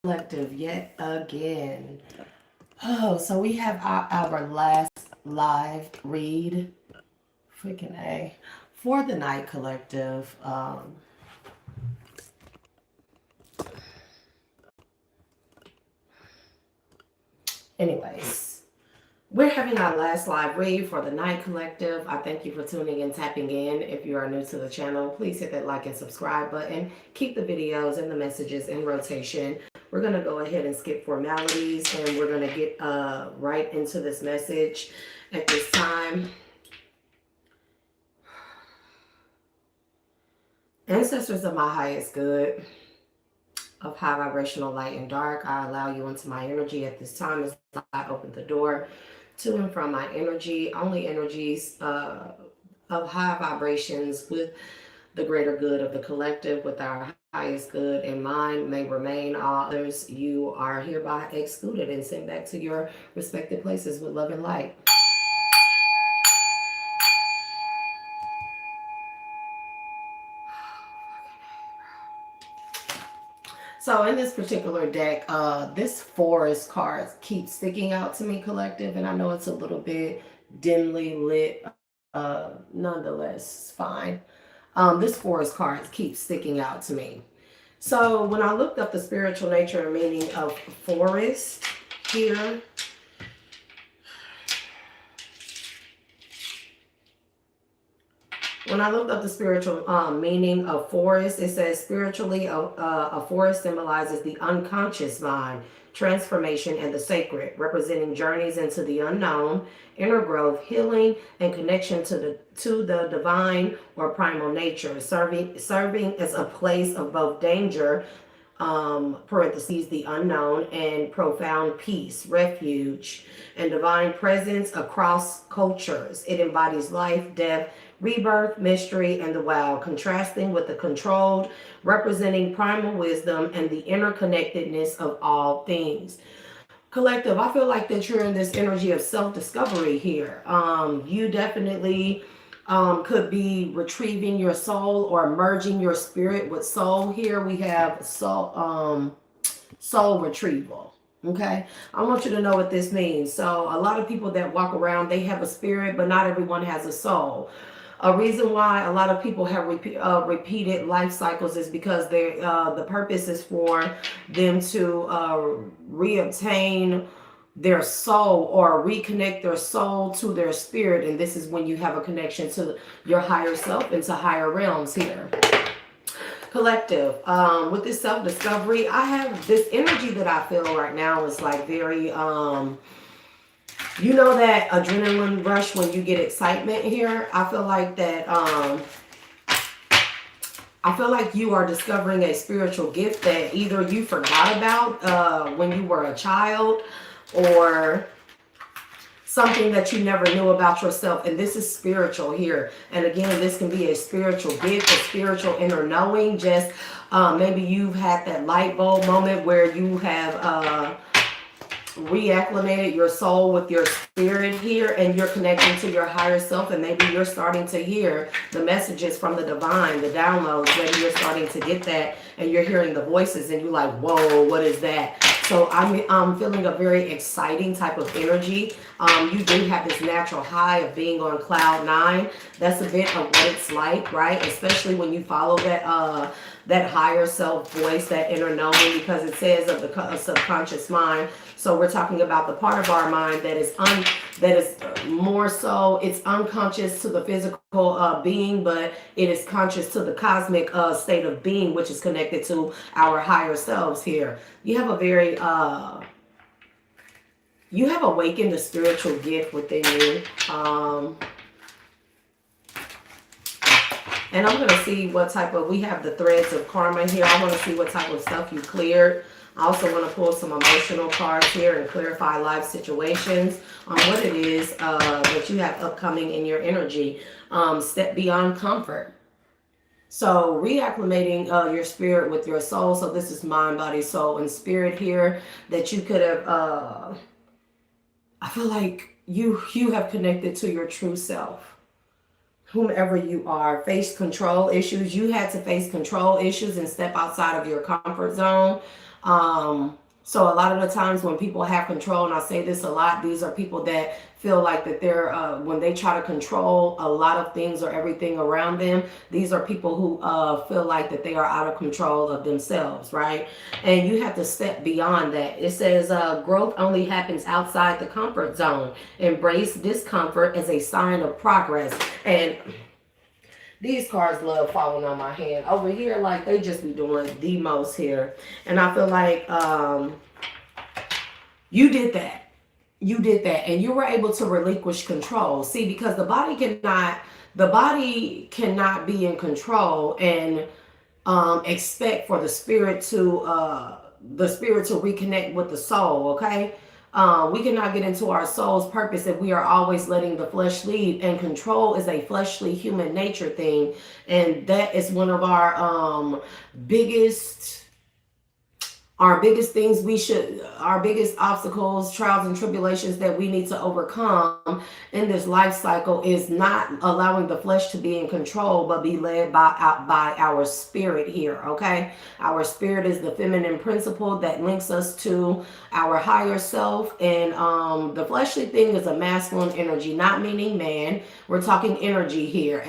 Collective yet again. Oh, so we have our last live read, freaking A, for the night collective. Anyways, we're having our last live read for the night collective. I thank you for tuning in, tapping in. If you are new to the channel, please hit that like and subscribe button. Keep the videos and the messages in rotation. We're going to go ahead and skip formalities, and we're going to get right into this message at this time. Ancestors of my highest good, of high vibrational light and dark, I allow you into my energy at this time as I open the door to and from my energy. Only energies of high vibrations with the greater good of the collective, with our highest good in mind, may remain. All others, you are hereby excluded and sent back to your respective places with love and light. So in this particular deck, this forest card keeps sticking out to me, collective, and I know it's a little bit dimly lit. Nonetheless, fine. This forest card keeps sticking out to me. So when I looked up the spiritual nature and meaning of forest here, when I looked up the spiritual meaning of forest, it says spiritually a forest symbolizes the unconscious mind, transformation, and the sacred, representing journeys into the unknown, inner growth, healing, and connection to the divine or primal nature, serving as a place of both danger, parentheses, the unknown, and profound peace, refuge, and divine presence across cultures. It embodies life, death, rebirth, mystery, and the wow, contrasting with the controlled, representing primal wisdom and the interconnectedness of all things. Collective, I feel like that you're in this energy of self-discovery here. You definitely could be retrieving your soul or merging your spirit with soul. Here we have soul retrieval. Okay, I want you to know what this means. So a lot of people that walk around, they have a spirit, but not everyone has a soul. A reason why a lot of people have repeated life cycles is because the purpose is for them to reobtain their soul or reconnect their soul to their spirit. And this is when you have a connection to your higher self, into higher realms here. Collective, with this self-discovery, I have this energy that I feel right now is like very you know that adrenaline rush when you get excitement here. I feel like that I feel like you are discovering a spiritual gift that either you forgot about when you were a child, or something that you never knew about yourself. And this is spiritual here. And again, this can be a spiritual gift, a spiritual inner knowing. Just maybe you've had that light bulb moment where you have reacclimated your soul with your spirit here, and you're connecting to your higher self, and maybe you're starting to hear the messages from the divine, the downloads. Maybe you're starting to get that, and you're hearing the voices, and you're like, whoa, what is that? So I'm feeling a very exciting type of energy. You do have this natural high of being on cloud 9. That's a bit of what it's like, right? Especially when you follow that higher self voice, that inner knowing, because it says of the subconscious mind. So we're talking about the part of our mind that is more so, it's unconscious to the physical being, but it is conscious to the cosmic state of being, which is connected to our higher selves here. You have a very you have awakened a spiritual gift within you. And I'm going to see what type of, we have the threads of karma here. I want to see what type of stuff you cleared. I also want to pull some emotional cards here and clarify life situations on what it is that you have upcoming in your energy. Step beyond comfort. So reacclimating your spirit with your soul. So this is mind, body, soul, and spirit here, that you could have, I feel like you have connected to your true self. Whomever you are, faced control issues. You had to face control issues and step outside of your comfort zone. So a lot of the times when people have control, and I say this a lot, these are people that feel like that they're when they try to control a lot of things or everything around them, these are people who feel like that they are out of control of themselves, right? And you have to step beyond that. It says growth only happens outside the comfort zone. Embrace discomfort as a sign of progress. And these cards love falling on my hand. Over here, like, they just be doing the most here. And I feel like you did that. You did that. And you were able to relinquish control. See, because the body cannot be in control and expect for the spirit to reconnect with the soul, okay? We cannot get into our soul's purpose if we are always letting the flesh lead. And control is a fleshly human nature thing. And that is one of biggest our biggest obstacles, trials, and tribulations that we need to overcome in this life cycle is not allowing the flesh to be in control, but be led by our spirit here, okay? Our spirit is the feminine principle that links us to our higher self, and the fleshly thing is a masculine energy, not meaning man. We're talking energy here.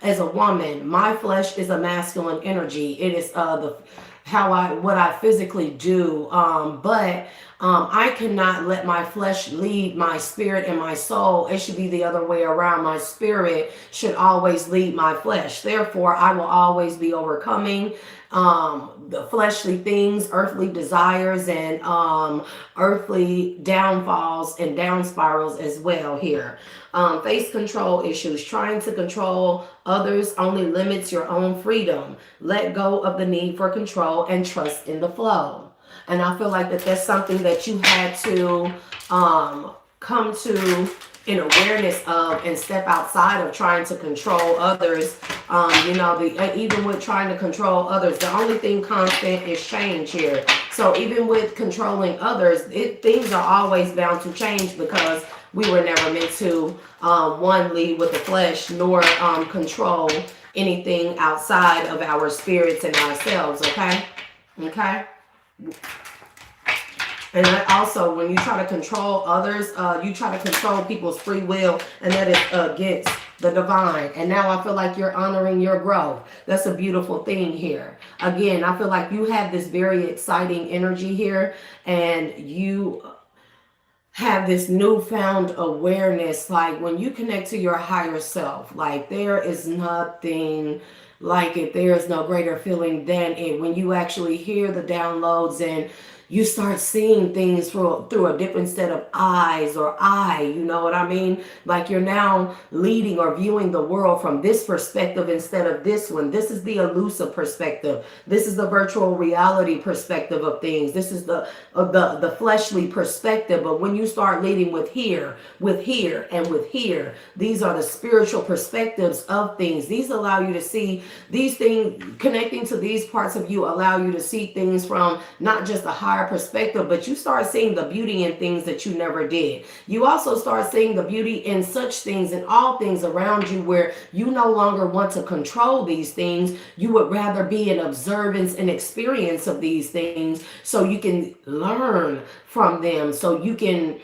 As a woman, my flesh is a masculine energy. It is what I physically do. But I cannot let my flesh lead my spirit and my soul. It should be the other way around. My spirit should always lead my flesh. Therefore, I will always be overcoming the fleshly things, earthly desires, and earthly downfalls and down spirals as well here. Face control issues. Trying to control others only limits your own freedom. Let go of the need for control and trust in the flow. And I feel like that's something that you had to come to an awareness of and step outside of trying to control others. Even with trying to control others, the only thing constant is change here. So even with controlling others, things are always bound to change, because we were never meant to lead with the flesh, nor control anything outside of our spirits and ourselves. Okay. And also, when you try to control others, you try to control people's free will, and that is against the divine. And now I feel like you're honoring your growth. That's a beautiful thing here. Again, I feel like you have this very exciting energy here, and you have this newfound awareness. Like, when you connect to your higher self, like, there is nothing like it. There is no greater feeling than it. When you actually hear the downloads and you start seeing things through a different set of eyes or eye, you know what I mean? Like, you're now leading or viewing the world from this perspective instead of this one. This is the elusive perspective. This is the virtual reality perspective of things. This is the fleshly perspective. But when you start leading with here, and with here, these are the spiritual perspectives of things. These allow you to see these things. Connecting to these parts of you allow you to see things from not just a higher perspective, but you start seeing the beauty in things that you never did. You also start seeing the beauty in such things and all things around you, where you no longer want to control these things. You would rather be an observance and experience of these things, so you can learn from them, so you can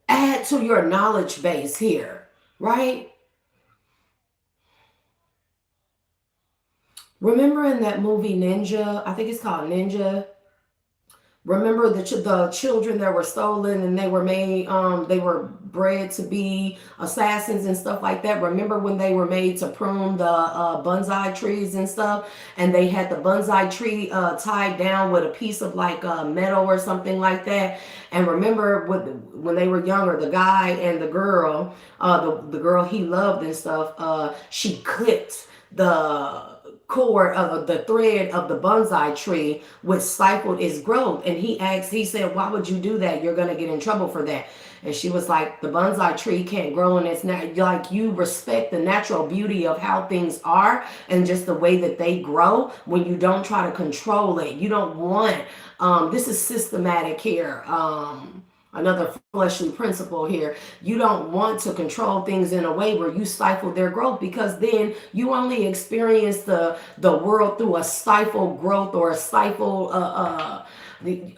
add to your knowledge base here, right? Remember in that movie Ninja, I think it's called Ninja. Remember the children that were stolen, and they were bred to be assassins and stuff like that. Remember when they were made to prune the bonsai trees and stuff, and they had the bonsai tree tied down with a piece of like metal or something like that. And remember when they were younger, the guy and the girl, the girl he loved and stuff, she clipped the cord of the thread of the bonsai tree, which stifled its growth. And he said, why would you do that? You're going to get in trouble for that. And she was like, the bonsai tree can't grow, and it's not like, you respect the natural beauty of how things are and just the way that they grow when you don't try to control it. You don't want, this is systematic here. Another fleshly principle here. You don't want to control things in a way where you stifle their growth, because then you only experience the world through a stifled growth or a stifled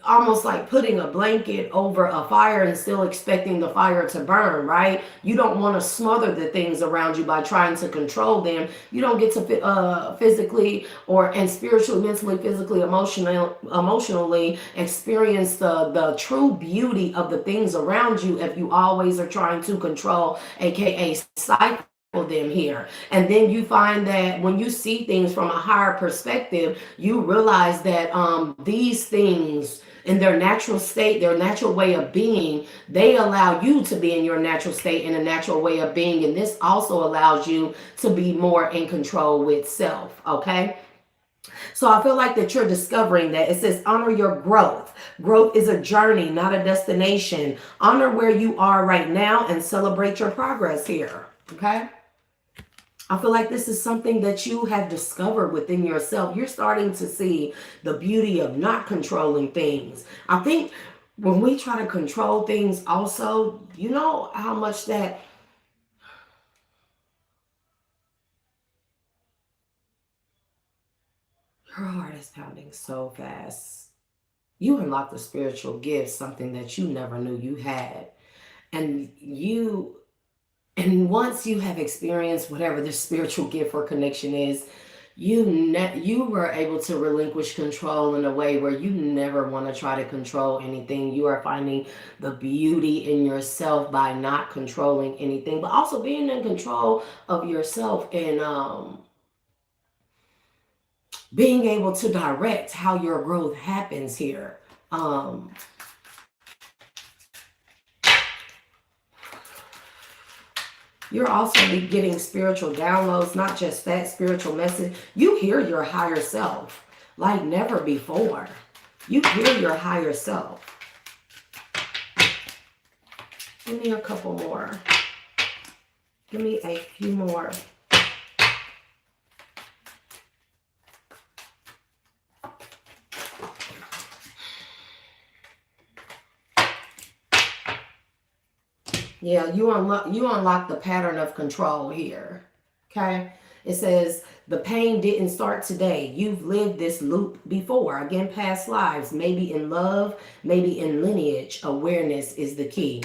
almost like putting a blanket over a fire and still expecting the fire to burn, right? You don't want to smother the things around you by trying to control them. You don't get to physically or and spiritually, mentally, physically, emotionally experience the true beauty of the things around you if you always are trying to control, aka stifle them here. And then you find that when you see things from a higher perspective, you realize that these things in their natural state, their natural way of being, they allow you to be in your natural state in a natural way of being. And this also allows you to be more in control with self. Okay. So I feel like that you're discovering that. It says honor your growth. Growth is a journey, not a destination. Honor where you are right now and celebrate your progress here. Okay. I feel like this is something that you have discovered within yourself. You're starting to see the beauty of not controlling things. I think when we try to control things also, you know how much that your heart is pounding so fast. You unlocked a spiritual gift, something that you never knew you had. And once you have experienced whatever the spiritual gift or connection is, you were able to relinquish control in a way where you never want to try to control anything. You are finding the beauty in yourself by not controlling anything, but also being in control of yourself and being able to direct how your growth happens here. You're also getting spiritual downloads, not just that spiritual message. You hear your higher self like never before. You hear your higher self. Give me a couple more. Give me a few more. Yeah, you unlock the pattern of control here. Okay? It says the pain didn't start today. You've lived this loop before. Again, past lives, maybe in love, maybe in lineage. Awareness is the key.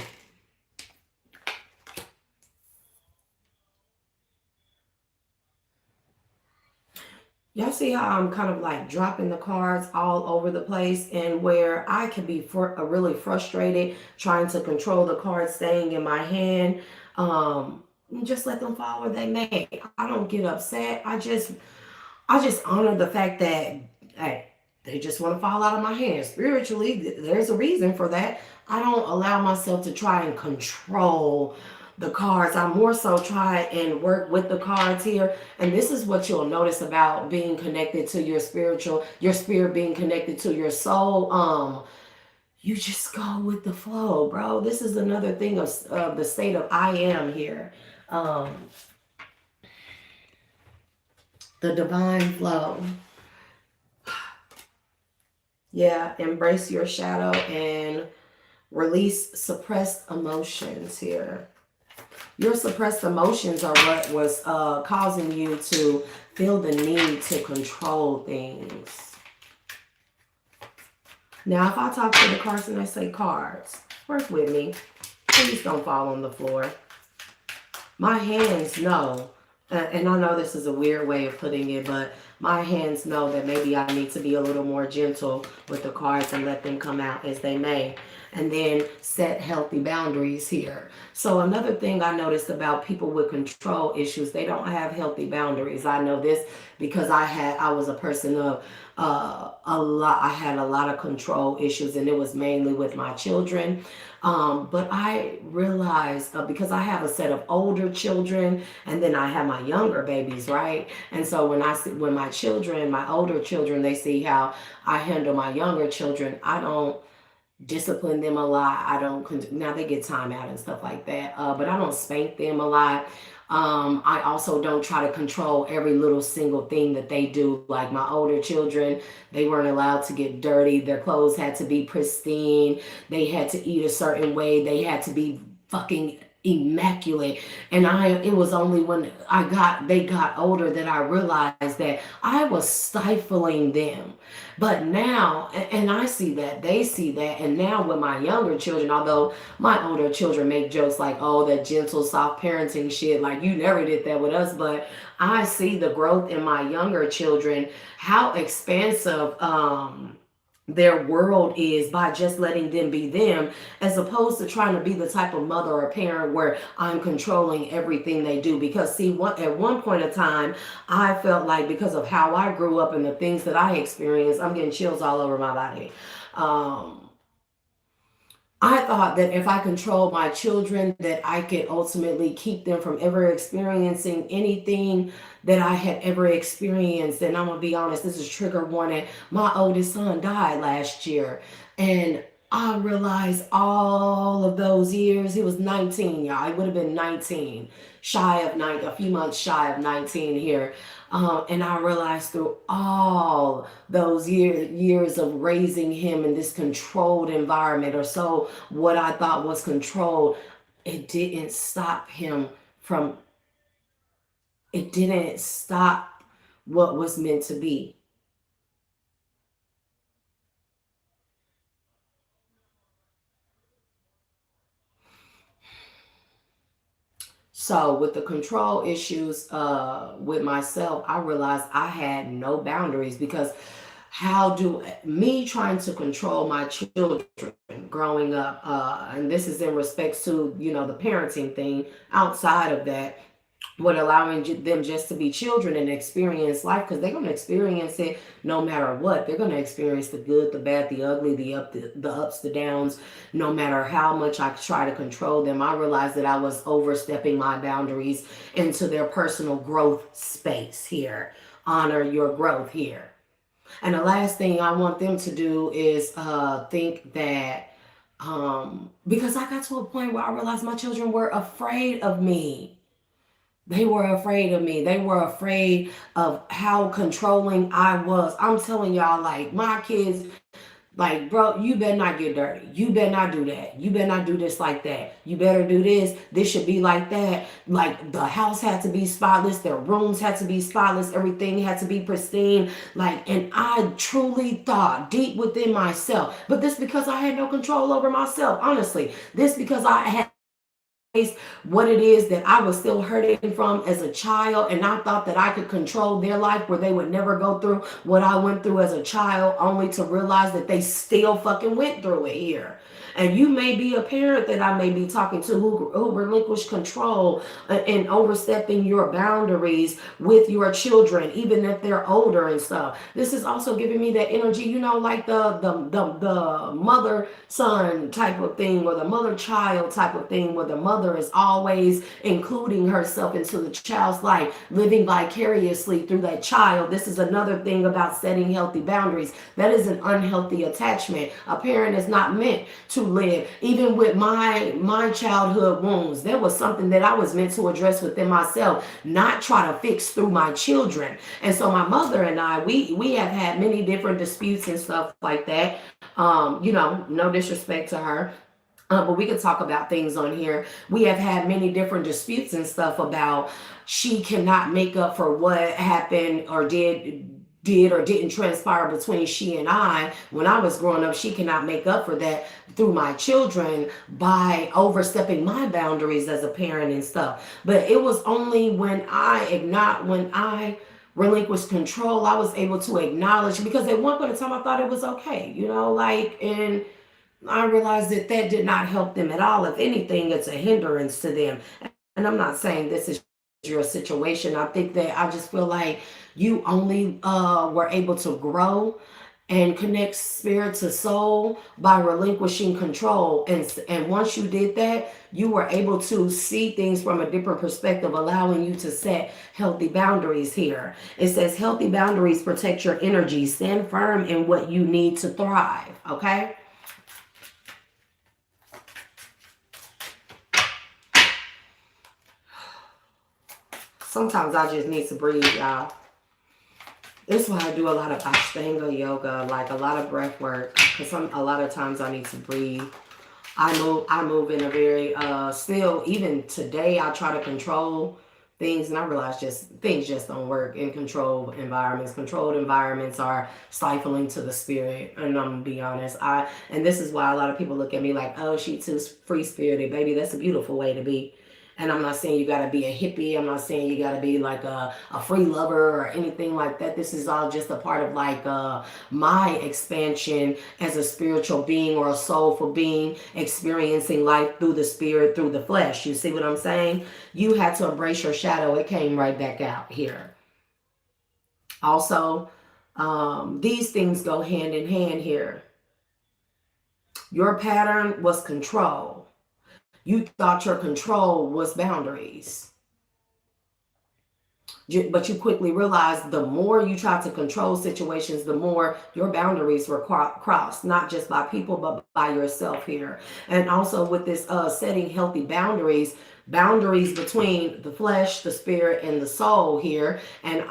Y'all see how I'm kind of like dropping the cards all over the place, and where I can be really frustrated trying to control the cards staying in my hand. Just let them fall where they may. I don't get upset. I just honor the fact that, hey, they just want to fall out of my hands. Spiritually, there's a reason for that. I don't allow myself to try and control the cards. I more so try and work with the cards here. And this is what you'll notice about being connected to your spirit being connected to your soul. You just go with the flow, bro. This is another thing of the state of I am here. The divine flow. Yeah, embrace your shadow and release suppressed emotions here. Your suppressed emotions are what was causing you to feel the need to control things. Now, if I talk to the cards and I say cards, work with me. Please don't fall on the floor. My hands know, and I know this is a weird way of putting it, but my hands know that maybe I need to be a little more gentle with the cards and let them come out as they may. And then set healthy boundaries here. So another thing I noticed about people with control issues, they don't have healthy boundaries. I know this because I was a person of I had a lot of control issues, and it was mainly with my children. But I realized because I have a set of older children, and then I have my younger babies, right? And so when my older children, they see how I handle my younger children, I don't discipline them a lot. I don't, now they get time out and stuff like that, but I don't spank them a lot. I also don't try to control every little single thing that they do. Like my older children, they weren't allowed to get dirty. Their clothes had to be pristine. They had to eat a certain way. They had to be fucking immaculate. And it was only when they got older that I realized that I was stifling them. But now, and I see that, they see that, and now with my younger children, although my older children make jokes like, oh, that gentle, soft parenting shit, like you never did that with us, but I see the growth in my younger children, how expansive their world is by just letting them be them, as opposed to trying to be the type of mother or parent where I'm controlling everything they do. Because see, at one point in time, I felt like, because of how I grew up and the things that I experienced, I'm getting chills all over my body. I thought that if I controlled my children, that I could ultimately keep them from ever experiencing anything that I had ever experienced. And I'm gonna be honest, this is trigger warning. My oldest son died last year, and I realized all of those years, he was 19, y'all. It would have been 19, shy of 9, a few months shy of 19 here. And I realized through all those years of raising him in this controlled environment, or so what I thought was controlled, it didn't stop him from, it didn't stop what was meant to be. So with the control issues with myself, I realized I had no boundaries, because how do me trying to control my children growing up, and this is in respects to, the parenting thing, outside of that, what allowing them just to be children and experience life, because they're going to experience it no matter what. They're going to experience the good, the bad, the ugly, the ups, the downs. No matter how much I try to control them, I realized that I was overstepping my boundaries into their personal growth space here. Honor your growth here. And the last thing I want them to do is think that, because I got to a point where I realized my children were afraid of me. They were afraid of me. They were afraid of how controlling I was. I'm telling y'all, like, my kids, like, bro, you better not get dirty. You better not do that. You better not do this like that. You better do this. This should be like that. Like, the house had to be spotless. Their rooms had to be spotless. Everything had to be pristine. Like, and I truly thought deep within myself, but this because I had no control over myself, honestly. This because I had what it is that I was still hurting from as a child, and I thought that I could control their life where they would never go through what I went through as a child, only to realize that they still fucking went through it here. And you may be a parent that I may be talking to who relinquished control and overstepping your boundaries with your children, even if they're older and stuff. This is also giving me that energy, like the mother son type of thing, or the mother child type of thing, where the mother is always including herself into the child's life, living vicariously through that child. This is another thing about setting healthy boundaries. That is an unhealthy attachment. A parent is not meant to live. Even with my childhood wounds, there was something that I was meant to address within myself, not try to fix through my children. And so my mother and I, we have had many different disputes and stuff like that. No disrespect to her. But we could talk about things on here. We have had many different disputes and stuff about she cannot make up for what happened or did or didn't transpire between she and I when I was growing up. She cannot make up for that through my children by overstepping my boundaries as a parent and stuff. But it was only when I relinquished control, I was able to acknowledge, because at one point in time I thought it was okay, and I realized that did not help them at all. If anything, it's a hindrance to them. And I'm not saying this is your situation. I think that I just feel like you only were able to grow and connect spirit to soul by relinquishing control. And once you did that, you were able to see things from a different perspective, allowing you to set healthy boundaries here. It says healthy boundaries protect your energy. Stand firm in what you need to thrive. Okay? Sometimes I just need to breathe, y'all. This is why I do a lot of Ashtanga yoga, like a lot of breath work, because a lot of times I need to breathe. I move in a very still, even today I try to control things, and I realize things just don't work in controlled environments. Controlled environments are stifling to the spirit, and I'm gonna be honest. And this is why a lot of people look at me like, oh, she too free spirited. Baby, that's a beautiful way to be. And I'm not saying you got to be a hippie. I'm not saying you got to be like a free lover or anything like that. This is all just a part of like my expansion as a spiritual being or a soulful being, experiencing life through the spirit, through the flesh. You see what I'm saying? You had to embrace your shadow. It came right back out here. Also, these things go hand in hand here. Your pattern was control. You thought your control was boundaries. But you quickly realized the more you tried to control situations, the more your boundaries were crossed, not just by people, but by yourself here. And also with this setting healthy boundaries between the flesh, the spirit, and the soul here. And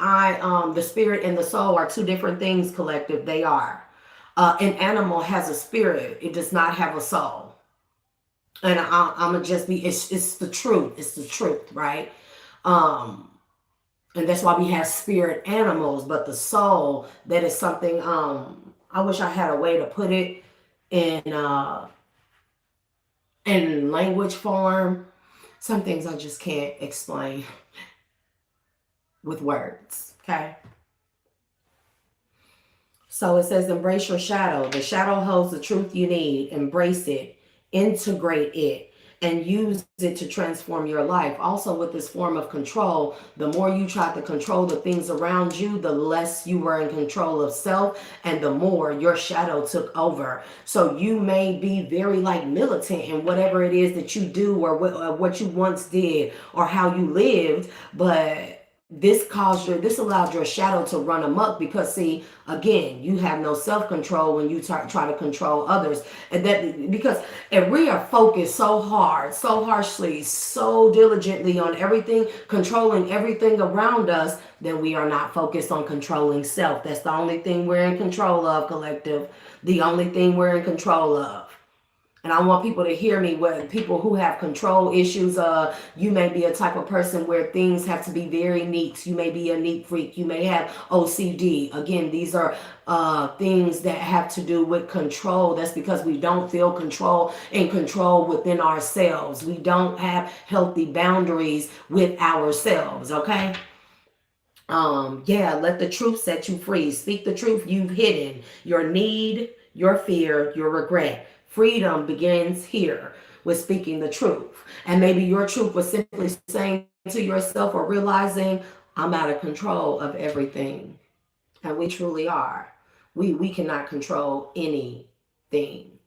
the spirit and the soul are two different things, collective. They are. An animal has a spirit. It does not have a soul. And I'm gonna just be, it's the truth. It's the truth, right? And that's why we have spirit animals, but the soul, that is something, I wish I had a way to put it in language form. Some things I just can't explain with words, okay? So it says, embrace your shadow. The shadow holds the truth you need. Embrace it. Integrate it and use it to transform your life. Also with this form of control, the more you try to control the things around you, the less you were in control of self, and the more your shadow took over. So you may be very like militant in whatever it is that you do, or what you once did, or how you lived, but this allowed your shadow to run amok, because see, again, you have no self-control when you try to control others. And that, because if we are focused so hard, so harshly, so diligently on everything, controlling everything around us, then we are not focused on controlling self. That's the only thing we're in control of, collective. The only thing we're in control of. And I want people to hear me, where people who have control issues, you may be a type of person where things have to be very neat. You may be a neat freak. You may have OCD. Again, these are things that have to do with control. That's because we don't feel control within ourselves. We don't have healthy boundaries with ourselves, okay? Let the truth set you free. Speak the truth you've hidden. Your need, your fear, your regret. Freedom begins here with speaking the truth. And maybe your truth was simply saying to yourself or realizing, I'm out of control of everything. And we truly are. We cannot control anything.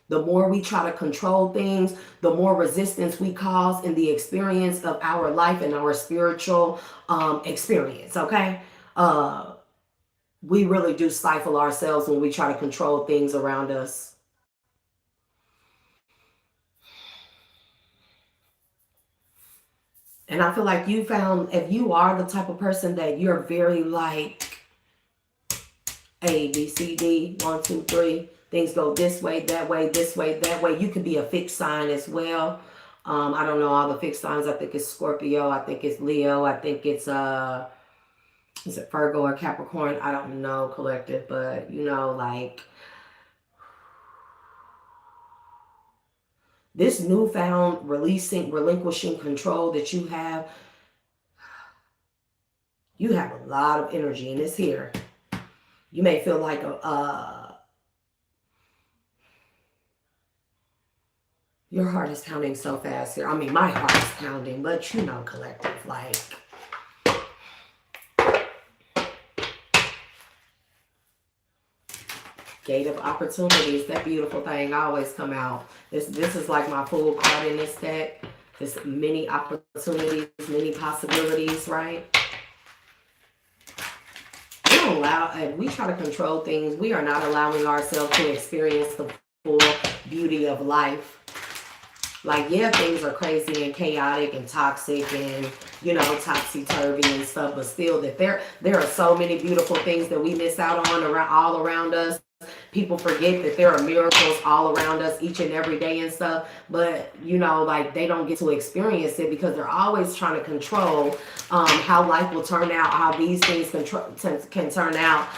The more we try to control things, the more resistance we cause in the experience of our life and our spiritual experience, okay? We really do stifle ourselves when we try to control things around us. And I feel like you found, if you are the type of person that you're very like A, B, C, D, 1, 2, 3, things go this way, that way, this way, that way. You could be a fixed sign as well. I don't know all the fixed signs. I think it's Scorpio. I think it's Leo. I think it's, is it Virgo or Capricorn? I don't know, collective, but you know, like, this newfound relinquishing control that you have a lot of energy in this here. You may feel like your heart is pounding so fast here. I mean, my heart is pounding, but you know, collective, like, Gate of Opportunities, that beautiful thing always come out. This is like my full card in this deck. There's many opportunities, many possibilities, right? We don't allow, if we try to control things, we are not allowing ourselves to experience the full beauty of life. Like, yeah, things are crazy and chaotic and toxic and, you know, topsy-turvy and stuff, but still that there are so many beautiful things that we miss out on around all around us. People forget that there are miracles all around us each and every day and stuff, but you know, like they don't get to experience it because they're always trying to control how life will turn out, how these things can turn out,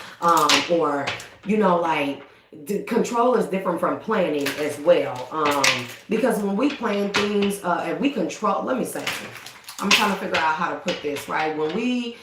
or you know, like control is different from planning as well. Because when we plan things and we control, let me say, I'm trying to figure out how to put this right. When we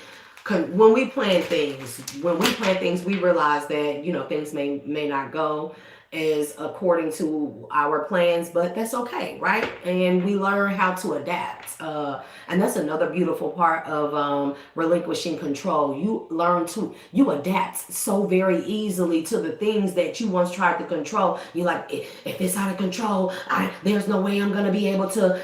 plan things, we realize that, you know, things may not go as according to our plans, but that's okay, right? And we learn how to adapt. And that's another beautiful part of relinquishing control. You adapt so very easily to the things that you once tried to control. You're like, if it's out of control, there's no way I'm gonna be able to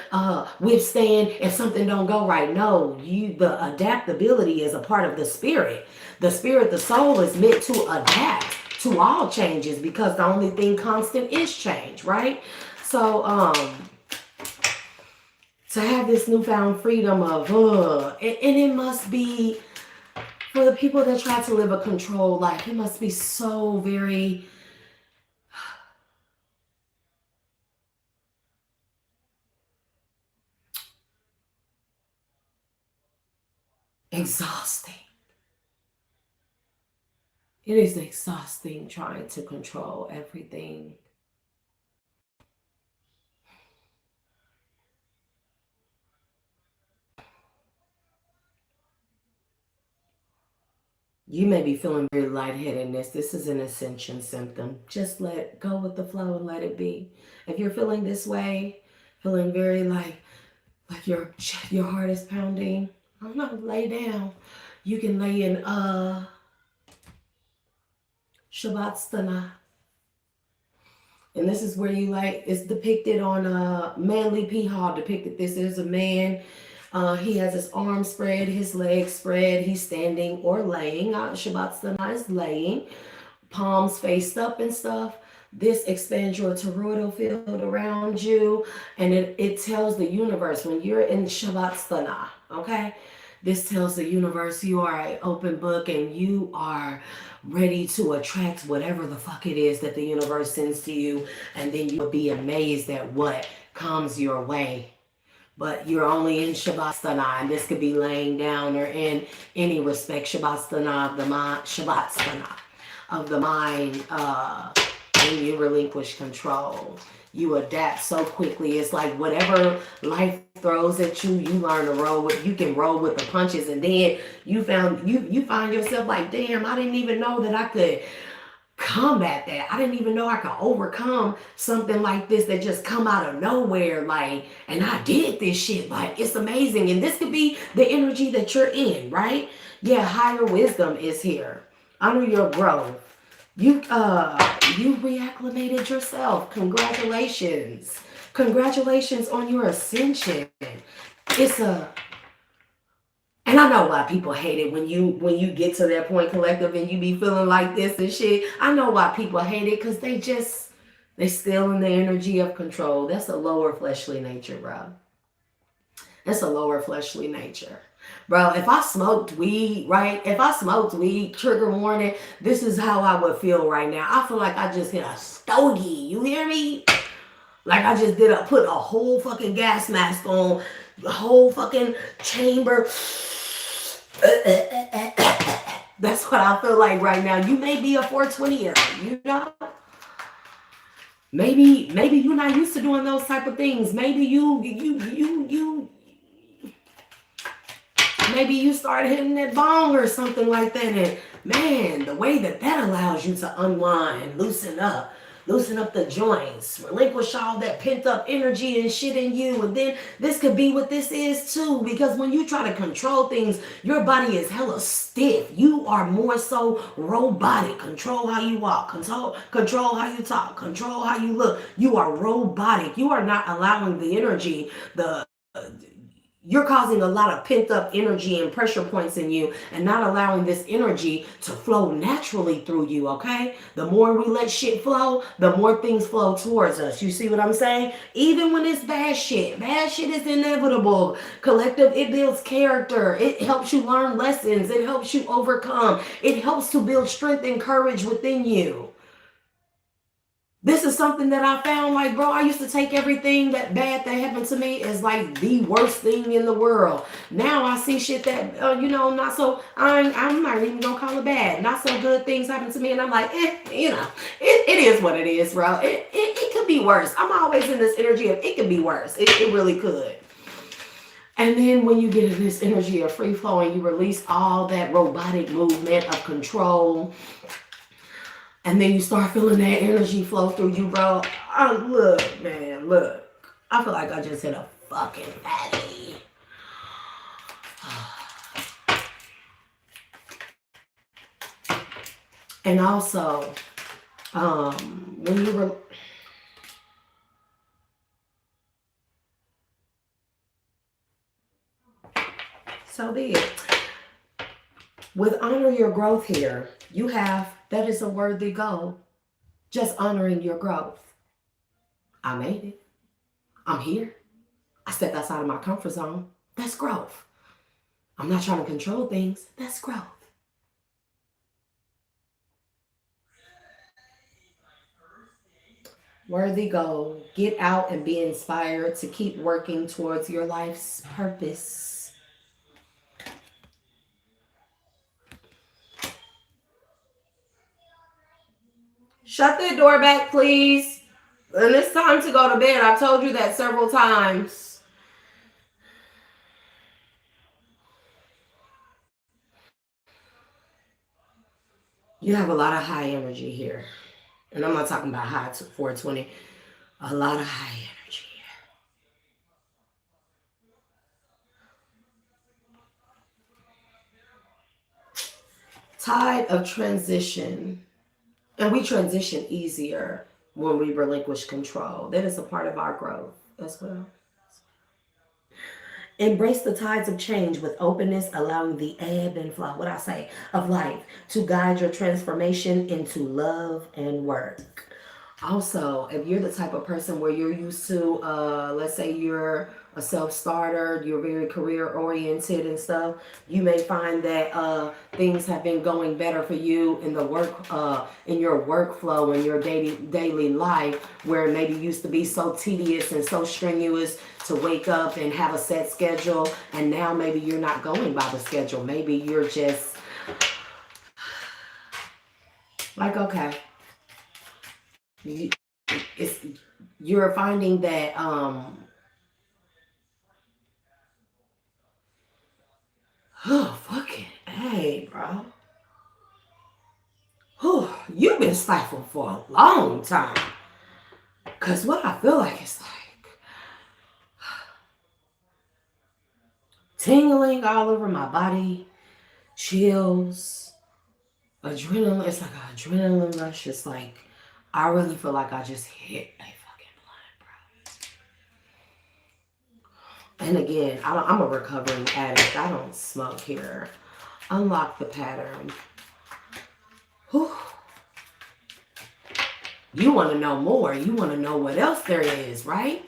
withstand if something don't go right. No, the adaptability is a part of the spirit. The soul is meant to adapt to all changes because the only thing constant is change, right? So to have this newfound freedom of and it must be for the people that try to live a controlled life, it must be so very exhausting. It is exhausting trying to control everything. You may be feeling very lightheadedness. This is an ascension symptom. Just let go with the flow and let it be. If you're feeling this way, feeling very like your heart is pounding, I don't know, lay down. You can lay in Shavasana. And this is where you it's depicted on Manly P. Hall depicted this. There's a man. He has his arms spread, his legs spread. He's standing or laying. Shavasana is laying, palms faced up and stuff. This expands your toroidal field around you, and it tells the universe when you're in Shavasana, okay? This tells the universe you are an open book and you are ready to attract whatever the fuck it is that the universe sends to you, and then you'll be amazed at what comes your way. But you're only in Shavasana, and this could be laying down or in any respect. Shavasana of the mind, Shavasana of the mind, and you relinquish control. You adapt so quickly. It's like whatever life throws at you, you learn to roll with. You can roll with the punches, and then you find yourself like, damn, I didn't even know that I could combat that. I didn't even know I could overcome something like this that just come out of nowhere. Like, and I did this shit. Like, it's amazing. And this could be the energy that you're in, right? Yeah, higher wisdom is here. Honor your growth. You reacclimated yourself. Congratulations. Congratulations on your ascension. And I know why people hate it when you get to that point, collective, and you be feeling like this and shit. I know why people hate it, because they still in the energy of control. That's a lower fleshly nature, bro. That's a lower fleshly nature. Bro, if I smoked weed, right? If I smoked weed, trigger warning, this is how I would feel right now. I feel like I just hit a stogie. You hear me? Like I just put a whole fucking gas mask on, the whole fucking chamber. That's what I feel like right now. You may be a 420-year-old, you know? Maybe you're not used to doing those type of things. Maybe maybe you start hitting that bong or something like that, and man, the way that allows you to unwind, loosen up the joints, relinquish all that pent up energy and shit in you. And then this could be what this is too, because when you try to control things, your body is hella stiff. You are more so robotic. Control how you walk, control how you talk, control how you look. You are robotic. You are not allowing the energy, You're causing a lot of pent up energy and pressure points in you and not allowing this energy to flow naturally through you, okay? The more we let shit flow, the more things flow towards us. You see what I'm saying? Even when it's bad shit is inevitable. Collective, it builds character. It helps you learn lessons. It helps you overcome. It helps to build strength and courage within you. This is something that I found, like, bro, I used to take everything that bad that happened to me as like the worst thing in the world. Now I see shit that, not so, I'm not even gonna call it bad. Not so good things happen to me. And I'm like, it is what it is, bro. It could be worse. I'm always in this energy of it could be worse. It really could. And then when you get in this energy of free flow and you release all that robotic movement of control, and then you start feeling that energy flow through you, bro. Oh, look, man, look. I feel like I just hit a fucking fatty. And also, when you were... So be it. With honor your growth here, you have, that is a worthy goal. Just honoring your growth. I made it. I'm here. I stepped outside of my comfort zone. That's growth. I'm not trying to control things. That's growth. Worthy goal. Get out and be inspired to keep working towards your life's purpose. Shut the door back, please. And it's time to go to bed. I've told you that several times. You have a lot of high energy here. And I'm not talking about high 420. A lot of high energy here. Tide of transition. And we transition easier when we relinquish control. That is a part of our growth as well. Embrace the tides of change with openness, allowing the ebb and flow, what I say, of life to guide your transformation into love and work. Also, if you're the type of person where you're used to, let's say you're a self-starter, you're very career-oriented and stuff, you may find that things have been going better for you in the work, in your workflow, in your daily life, where maybe used to be so tedious and so strenuous to wake up and have a set schedule, and now maybe you're not going by the schedule. Maybe you're just like, okay. You're finding that fucking hey, bro. You've been stifled for a long time. Cause what I feel like is like tingling all over my body, chills, adrenaline. It's like an adrenaline rush. It's like I really feel like I just hit a fucking blunt, bro. And again, I'm a recovering addict. I don't smoke here. Unlock the pattern. Whew. You want to know more. You want to know what else there is, right?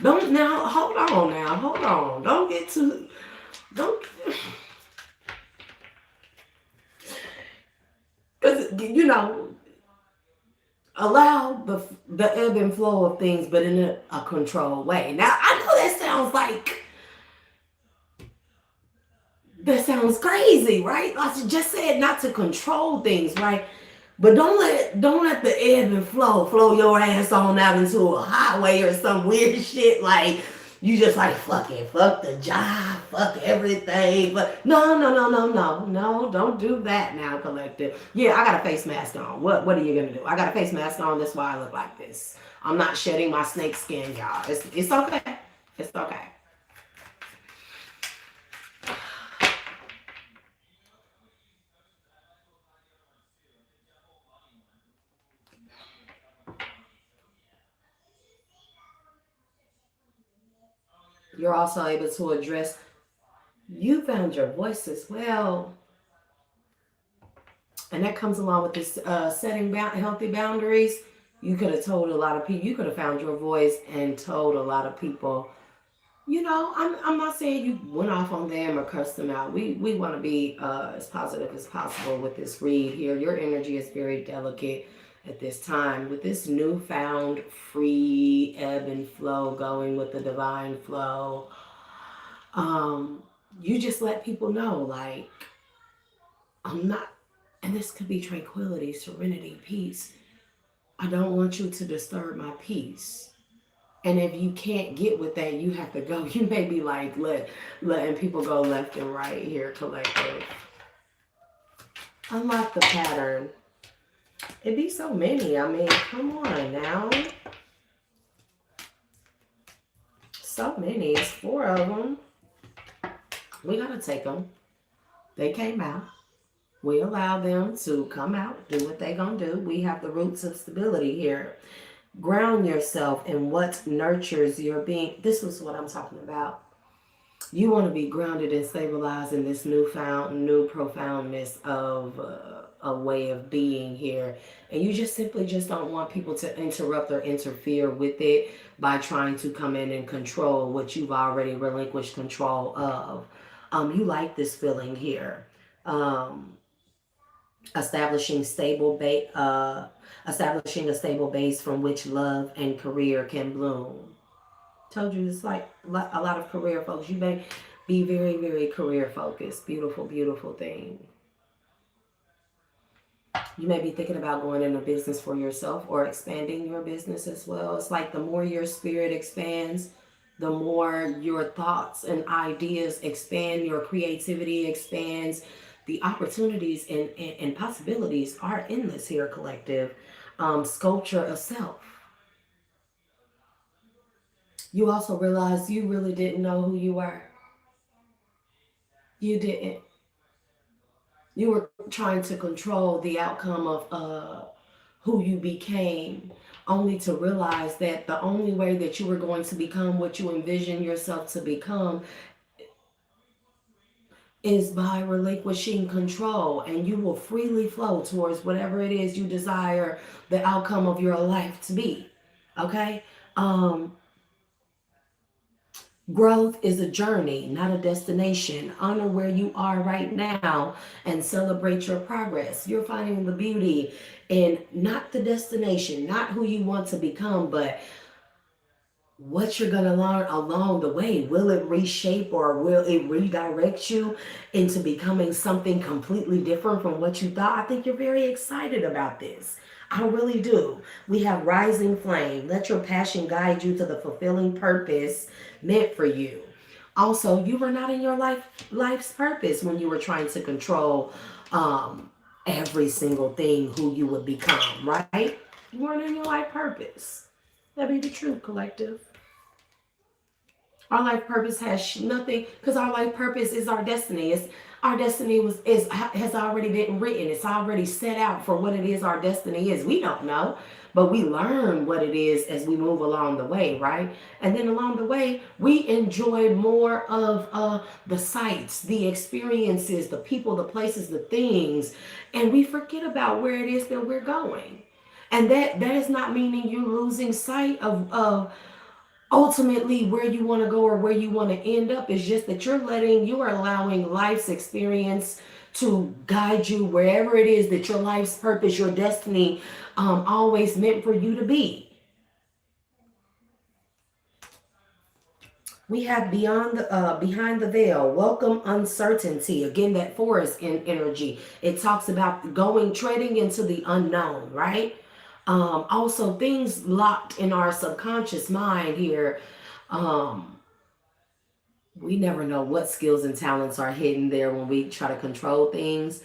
Hold on. Don't get too, don't, because, allow the ebb and flow of things, but in a controlled way. Now, I know that sounds crazy, right? I just said not to control things, right? But don't let the ebb and flow your ass on out into a highway or some weird shit like you just like fuck it, fuck the job, fuck everything. But no, don't do that now, collective. Yeah, I got a face mask on. What are you gonna do? I got a face mask on. That's why I look like this. I'm not shedding my snake skin, y'all. It's okay. It's okay. You're also able to address, you found your voice as well. And that comes along with this setting healthy boundaries. You could have told a lot of people, you could have found your voice and told a lot of people, I'm not saying you went off on them or cussed them out. We want to be as positive as possible with this read here. Your energy is very delicate at this time with this newfound free ebb and flow going with the divine flow. Um, you just let people know, like, I'm not, and this could be tranquility, serenity, peace. I don't want you to disturb my peace. And if you can't get with that, you have to go. You may be like letting people go left and right here, collective. Unlock the pattern. It'd be so many. I mean, come on now. So many. It's 4 of them. We gotta take them. They came out. We allow them to come out, do what they gonna do. We have the roots of stability here. Ground yourself in what nurtures your being. This is what I'm talking about. You want to be grounded and stabilized in this new profoundness of a way of being here. And you just simply just don't want people to interrupt or interfere with it by trying to come in and control what you've already relinquished control of. You like this feeling here. Establishing establishing a stable base from which love and career can bloom. Told you it's like a lot of career folks. You may be very, very career focused. Beautiful, beautiful thing. You may be thinking about going into business for yourself or expanding your business as well. It's like the more your spirit expands, the more your thoughts and ideas expand, your creativity expands. The opportunities and possibilities are endless here, collective. Sculpture of self. You also realize you really didn't know who you were. You didn't. You were trying to control the outcome of who you became, only to realize that the only way that you were going to become what you envision yourself to become is by relinquishing control, and you will freely flow towards whatever it is you desire the outcome of your life to be. Okay? Growth is a journey, not a destination. Honor where you are right now and celebrate your progress. You're finding the beauty in not the destination, not who you want to become, but what you're going to learn along the way. Will it reshape or will it redirect you into becoming something completely different from what you thought? I think you're very excited about this. I really do. We have rising flame. Let your passion guide you to the fulfilling purpose meant for you. Also, you were not in your life's purpose when you were trying to control every single thing who you would become, right? You weren't in your life purpose. That be the truth, collective. Our life purpose has nothing, because our life purpose is our destiny. It's our destiny has already been written. It's already set out for what it is our destiny is. We don't know, but we learn what it is as we move along the way, right? And then along the way, we enjoy more of the sights, the experiences, the people, the places, the things, and we forget about where it is that we're going. And that is not meaning you're losing sight of ultimately where you want to go or where you want to end up. Is just that you are allowing life's experience to guide you wherever it is that your life's purpose, your destiny, always meant for you to be. We have behind the veil, welcome uncertainty. Again, that forest energy. It talks about treading into the unknown, right? Also, things locked in our subconscious mind here. We never know what skills and talents are hidden there when we try to control things.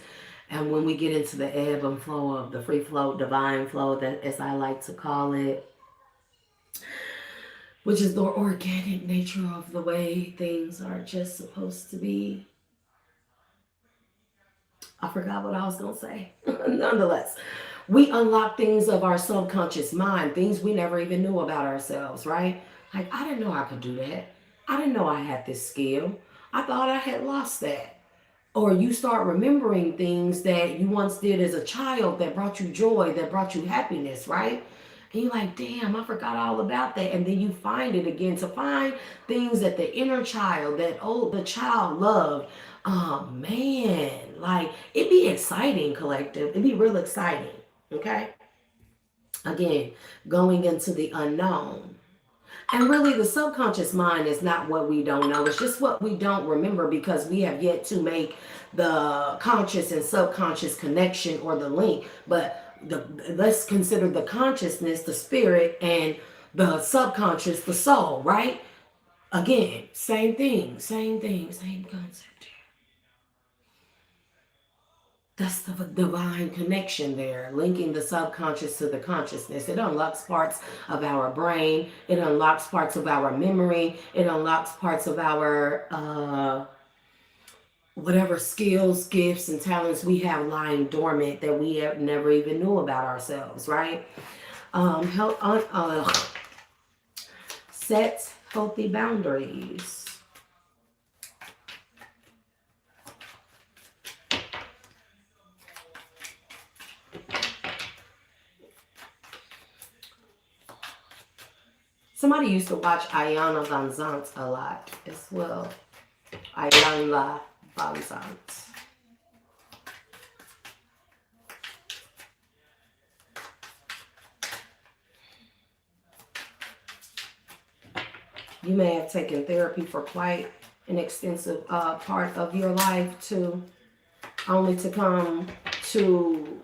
And when we get into the ebb and flow of the free flow, divine flow, that as I like to call it, which is the organic nature of the way things are just supposed to be. I forgot what I was going to say. Nonetheless, we unlock things of our subconscious mind, things we never even knew about ourselves, right? Like, I didn't know I could do that. I didn't know I had this skill. I thought I had lost that. Or you start remembering things that you once did as a child that brought you joy, that brought you happiness, right? And you're like, damn, I forgot all about that. And then you find it again, to find things that the inner child, the child loved. Oh man, like it'd be exciting, collective. It'd be real exciting. Okay. Again, going into the unknown. And really, the subconscious mind is not what we don't know. It's just what we don't remember, because we have yet to make the conscious and subconscious connection or the link. But let's consider the consciousness, the spirit, and the subconscious, the soul, right? Again, same thing, same concept. That's the divine connection there, linking the subconscious to the consciousness. It unlocks parts of our brain. It unlocks parts of our memory. It unlocks parts of our whatever skills, gifts, and talents we have lying dormant that we have never even knew about ourselves, right? Set healthy boundaries. Somebody used to watch Ayana Van Zandt a lot as well. Ayana Van Zandt. You may have taken therapy for quite an extensive part of your life too, only to come to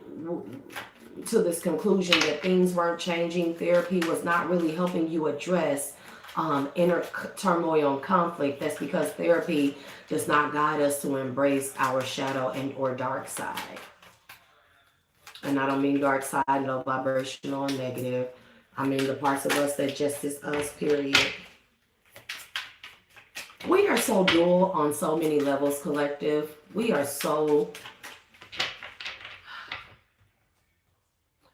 this conclusion that things weren't changing. Therapy was not really helping you address inner turmoil and conflict. That's because therapy does not guide us to embrace our shadow and or dark side. And I don't mean dark side, low vibrational and negative. I mean the parts of us that just is us, period. We are so dual on so many levels, collective. We are so...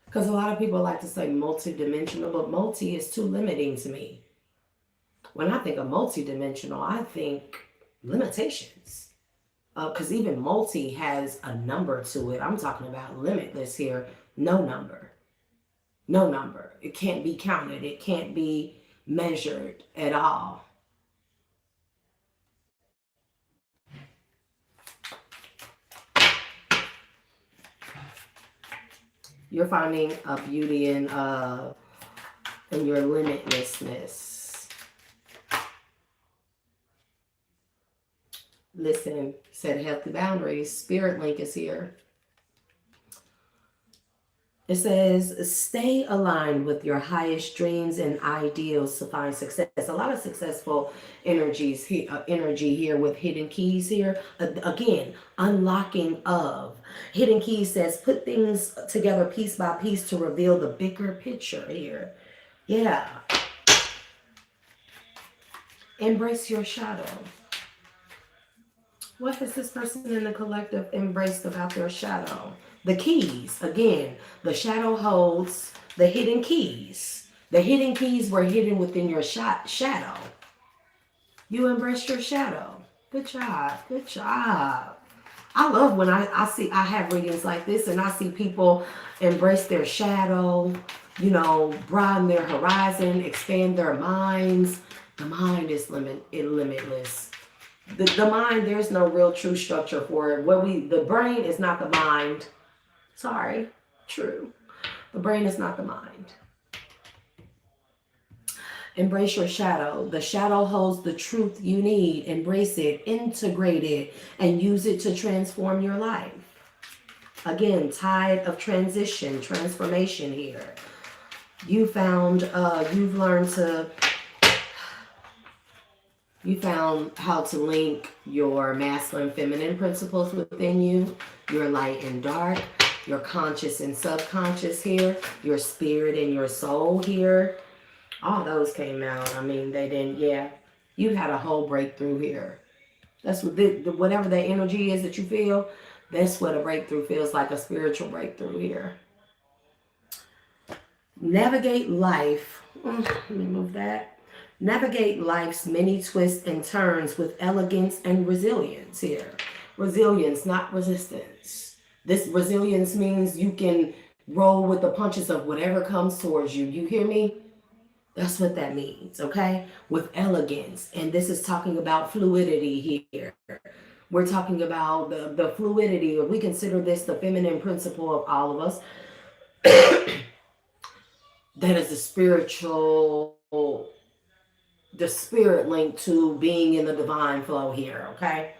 Because a lot of people like to say multidimensional, but multi is too limiting to me. When I think of multidimensional, I think limitations. Because even multi has a number to it. I'm talking about limitless here. No number. No number. It can't be counted. It can't be measured at all. You're finding a beauty in your limitlessness. Listen, set healthy boundaries. Spirit link is here. It says, stay aligned with your highest dreams and ideals to find success. A lot of successful energy here with hidden keys here. Again, unlocking of. Hidden keys says, put things together piece by piece to reveal the bigger picture here. Yeah. Embrace your shadow. What has this person in the collective embraced about their shadow? The keys. Again, the shadow holds the hidden keys. The hidden keys were hidden within your shadow. You embraced your shadow. Good job. Good job. I love when I have readings like this and I see people embrace their shadow, broaden their horizon, expand their minds. The mind is limitless. The mind, there's no real true structure for it. The brain is not the mind. Sorry, true. The brain is not the mind. Embrace your shadow. The shadow holds the truth you need. Embrace it, integrate it, and use it to transform your life. Again, tide of transition, transformation here. You found how to link your masculine, feminine principles within you, your light and dark, your conscious and subconscious here, your spirit and your soul here. All those came out. I mean, they didn't, yeah. You had a whole breakthrough here. That's what, whatever that energy is that you feel, that's what a breakthrough feels like, a spiritual breakthrough here. Navigate life. Let me move that. Navigate life's many twists and turns with elegance and resilience here. Resilience, not resistance. This resilience means you can roll with the punches of whatever comes towards you. You hear me? That's what that means, okay? With elegance. And this is talking about fluidity here. We're talking about the fluidity, or we consider this the feminine principle of all of us. That is the spirit linked to being in the divine flow here, okay?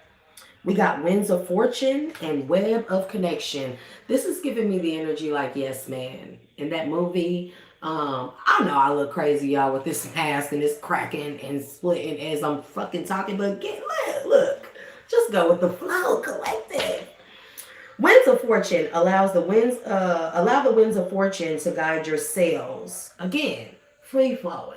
We got winds of fortune and web of connection. This is giving me the energy like Yes Man. In that movie, I know I look crazy, y'all, with this mask and this cracking and splitting as I'm fucking talking, but look, just go with the flow, collective. Winds of fortune allow the winds of fortune to guide your sails. Again, free flowing.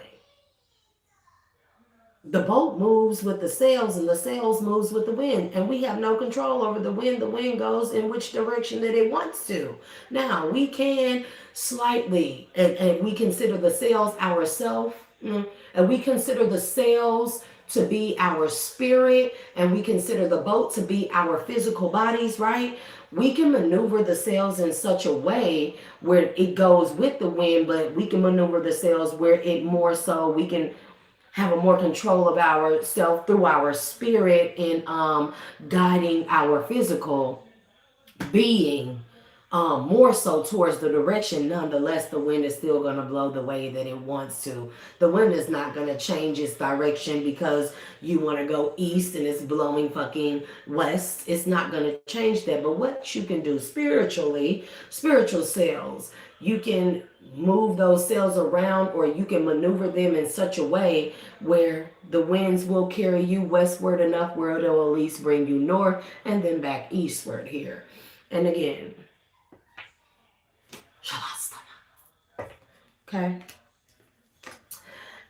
The boat moves with the sails and the sails moves with the wind, and we have no control over the wind. The wind goes in which direction that it wants to. Now we can slightly, and we consider the sails ourself, and we consider the sails to be our spirit, and we consider the boat to be our physical bodies, right? We can maneuver the sails in such a way where it goes with the wind, but we can maneuver the sails where it more so we can have a more control of ourself through our spirit in guiding our physical being more so towards the direction. Nonetheless, the wind is still going to blow the way that it wants to. The wind is not going to change its direction because you want to go east and it's blowing fucking west. It's not going to change that. But what you can do spiritually, spiritual sails, you can move those sails around, or you can maneuver them in such a way where the winds will carry you westward enough where it'll at least bring you north and then back eastward here. And again, okay.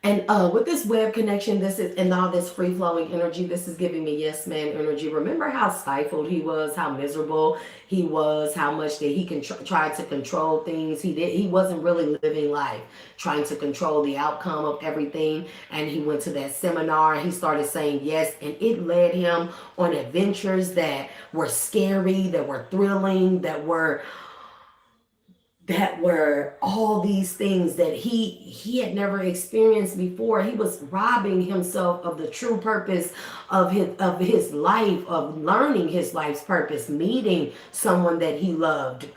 And with this web connection, this is, and all this free flowing energy, this is giving me Yes Man energy. Remember how stifled he was, how miserable he was, how much that he can try to control things. He wasn't really living life, trying to control the outcome of everything. And he went to that seminar and he started saying yes, and it led him on adventures that were scary, that were thrilling, that were all these things that he had never experienced before. He was robbing himself of the true purpose of his life, of learning his life's purpose, meeting someone that he loved,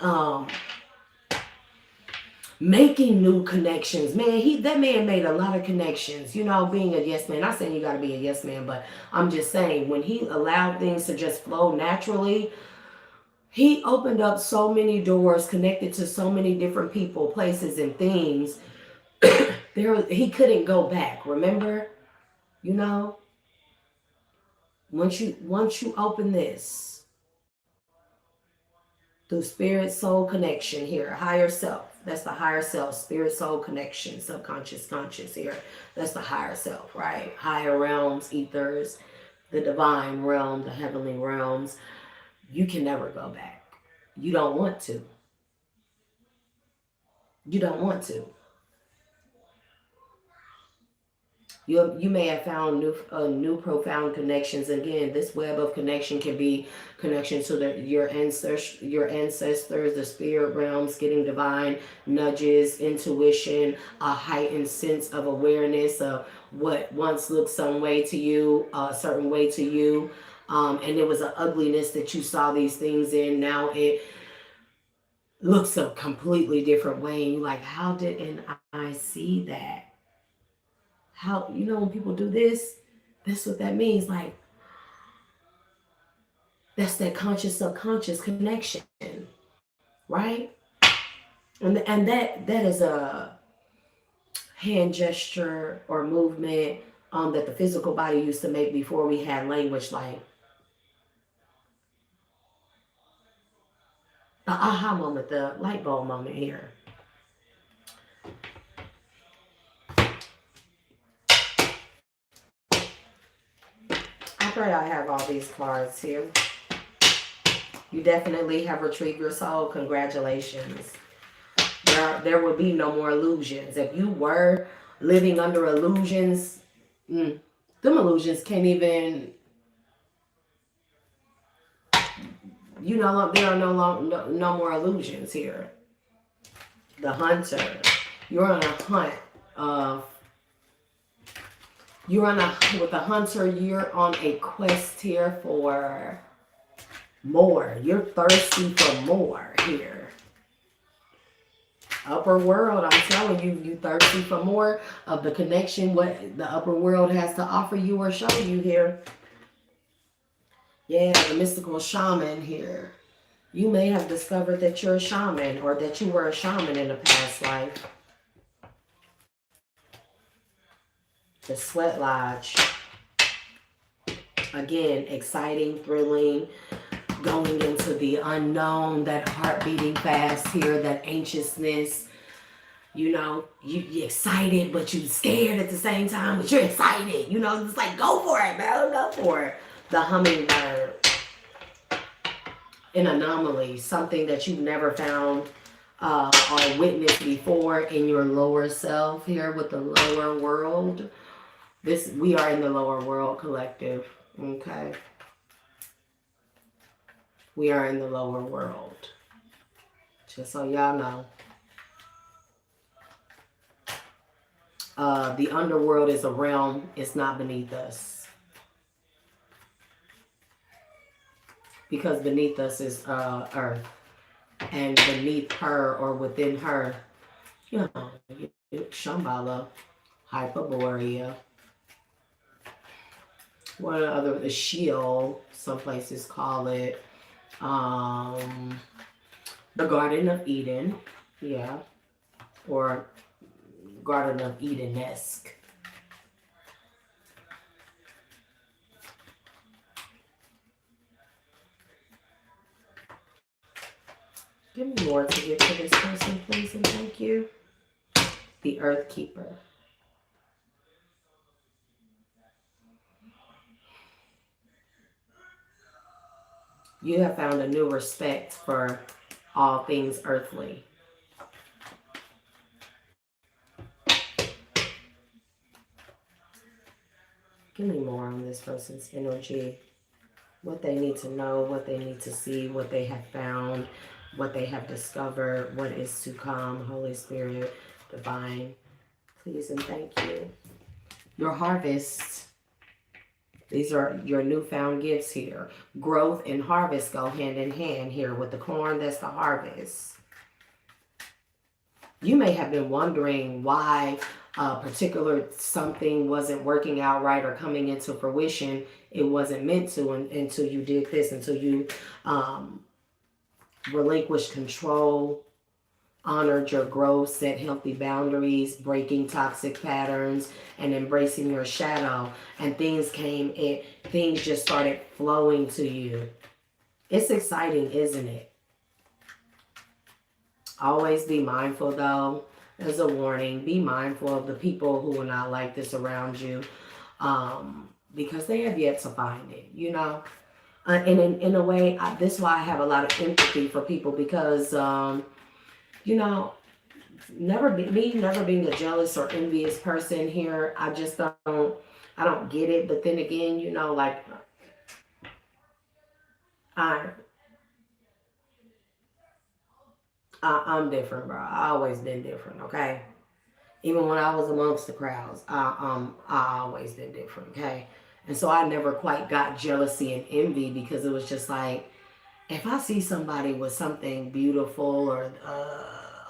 making new connections. Man, that man made a lot of connections, you know, being a yes man. Not saying you got to be a yes man, but I'm just saying when he allowed things to just flow naturally, he opened up so many doors, connected to so many different people, places, and things. He couldn't go back. Remember, you know, once you open this through spirit soul connection here, higher self. That's the higher self, spirit soul connection, subconscious conscious here. That's the higher self, right? Higher realms, ethers, the divine realm, the heavenly realms. You can never go back. You don't want to. You don't want to. You may have found new profound connections. Again, this web of connection can be connection to your ancestors, the spirit realms, getting divine nudges, intuition, a heightened sense of awareness of what once looked some way to you, a certain way to you, and it was an ugliness that you saw these things in. Now it looks a completely different way, and you're like, how didn't I see that? How, you know, when people do this, that's what that means. Like, that's that conscious subconscious connection, right? And that is a hand gesture or movement that the physical body used to make before we had language, like the aha moment, the light bulb moment here. I pray I have all these cards here. You definitely have retrieved your soul. Congratulations. There will be no more illusions. If you were living under illusions Them illusions can't even, you know, there are no more illusions here. The hunter, you're on a hunt of, with the hunter, you're on a quest here for more. You're thirsty for more here. Upper world, I'm telling you, you thirsty for more of the connection, what the upper world has to offer you or show you here. Yeah, the mystical shaman here. You may have discovered that you're a shaman, or that you were a shaman in a past life. The sweat lodge. Again, exciting, thrilling, going into the unknown, that heart beating fast here, that anxiousness. You know, you're excited, but you're scared at the same time, but you're excited. You know, it's like, go for it, man, go for it. The hummingbird. An anomaly, something that you've never found or witnessed before in your lower self here with the lower world. We are in the lower world collective, okay? We are in the lower world. Just so y'all know. The underworld is a realm. It's not beneath us. Because beneath us is earth. And beneath her or within her, you know, Shambhala, Hyperborea. What other, the Sheol, some places call it. The Garden of Eden, yeah. Or Garden of Eden-esque. Give me more to give to this person, please, and thank you. The Earth Keeper. You have found a new respect for all things earthly. Give me more on this person's energy. What they need to know, what they need to see, what they have found, what they have discovered, what is to come. Holy Spirit, divine, please and thank you. Your harvest. These are your newfound gifts here. Growth and harvest go hand in hand here. With the corn, that's the harvest. You may have been wondering why a particular something wasn't working out right or coming into fruition. It wasn't meant to until you did this, until you relinquished control, honored your growth, set healthy boundaries, breaking toxic patterns, and embracing your shadow. And things just started flowing to you. It's exciting, isn't it? Always be mindful, though. As a warning, be mindful of the people who are not like this around you, because they have yet to find it, you know. And in a way, this is why I have a lot of empathy for people, because, you know, never being a jealous or envious person here, I just don't get it. But then again, you know, like, I'm different, bro. I always been different, okay? Even when I was amongst the crowds, I always been different, okay? And so I never quite got jealousy and envy, because it was just like, if I see somebody with something beautiful or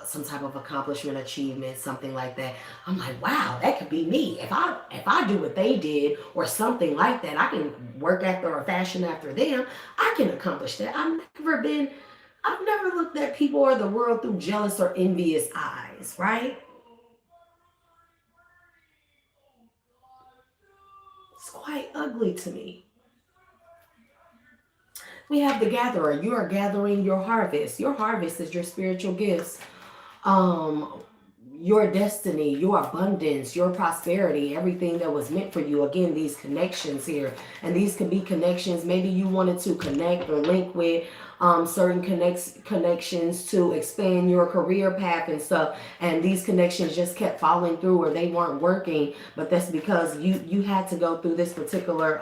some type of accomplishment, achievement, something like that, I'm like, wow, that could be me. If I do what they did or something like that, I can work after or fashion after them. I can accomplish that. I've never looked at people or the world through jealous or envious eyes, right? It's quite ugly to me. We have the gatherer. You are gathering your harvest. Your harvest is your spiritual gifts. Your destiny, your abundance, your prosperity, everything that was meant for you. Again, these connections here. And these could be connections maybe you wanted to connect or link with certain connections to expand your career path and stuff, and these connections just kept falling through or they weren't working. But that's because you had to go through this particular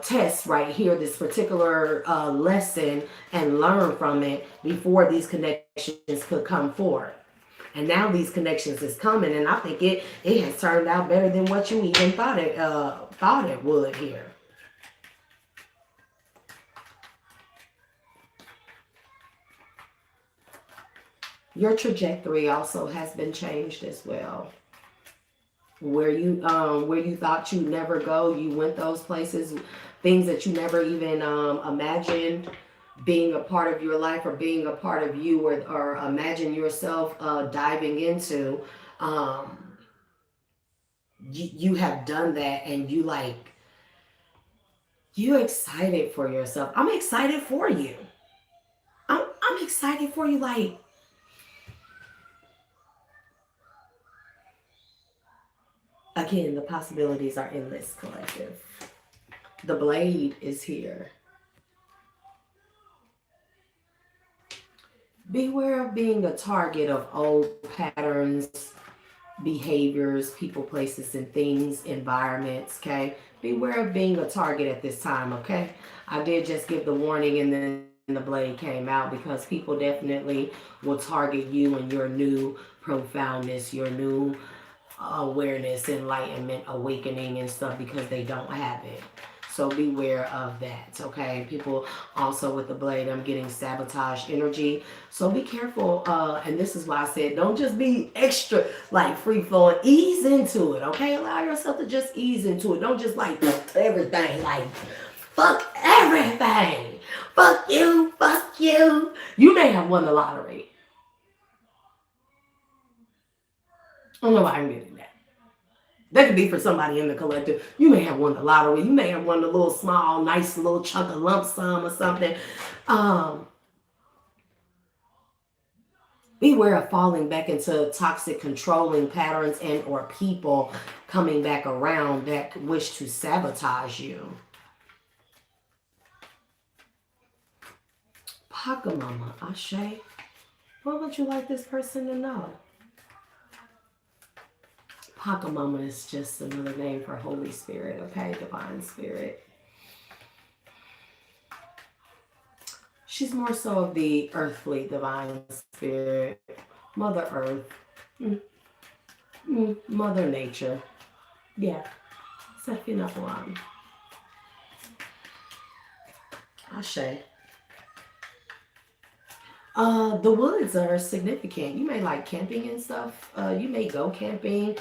test right here, this particular lesson, and learn from it before these connections could come forth. And now these connections is coming, and I think it has turned out better than what you even thought it would here. Your trajectory also has been changed as well. Where you thought you'd never go, you went those places, things that you never even imagined being a part of your life or being a part of you, or imagine yourself diving into. Um, you have done that, and you excited for yourself. I'm excited for you. I'm excited for you. Like, again, the possibilities are endless, collective. The blade is here. Beware of being a target of old patterns, behaviors, people, places, and things, environments, okay? Beware of being a target at this time, okay? I did just give the warning, and then the blade came out, because people definitely will target you and your new profoundness, your new awareness, enlightenment, awakening, and stuff, because they don't have it. So beware of that, okay? People also with the blade, I'm getting sabotage energy. So be careful. And this is why I said, don't just be extra like free flowing. Ease into it, okay? Allow yourself to just ease into it. Don't just like everything, like fuck everything. Fuck you, fuck you. You may have won the lottery. I don't know why I'm getting that. That could be for somebody in the collective. You may have won the lottery. You may have won a little small, nice little chunk of lump sum or something. Beware of falling back into toxic controlling patterns and or people coming back around that wish to sabotage you. Pakamama, Ashe, what would you like this person to know? Pakamama is just another name for Holy Spirit, okay? Divine Spirit. She's more so of the earthly divine spirit. Mother Earth. Mother Nature. Yeah. Sefinapuan. Ashe. The woods are significant. You may like camping and stuff. You may go camping,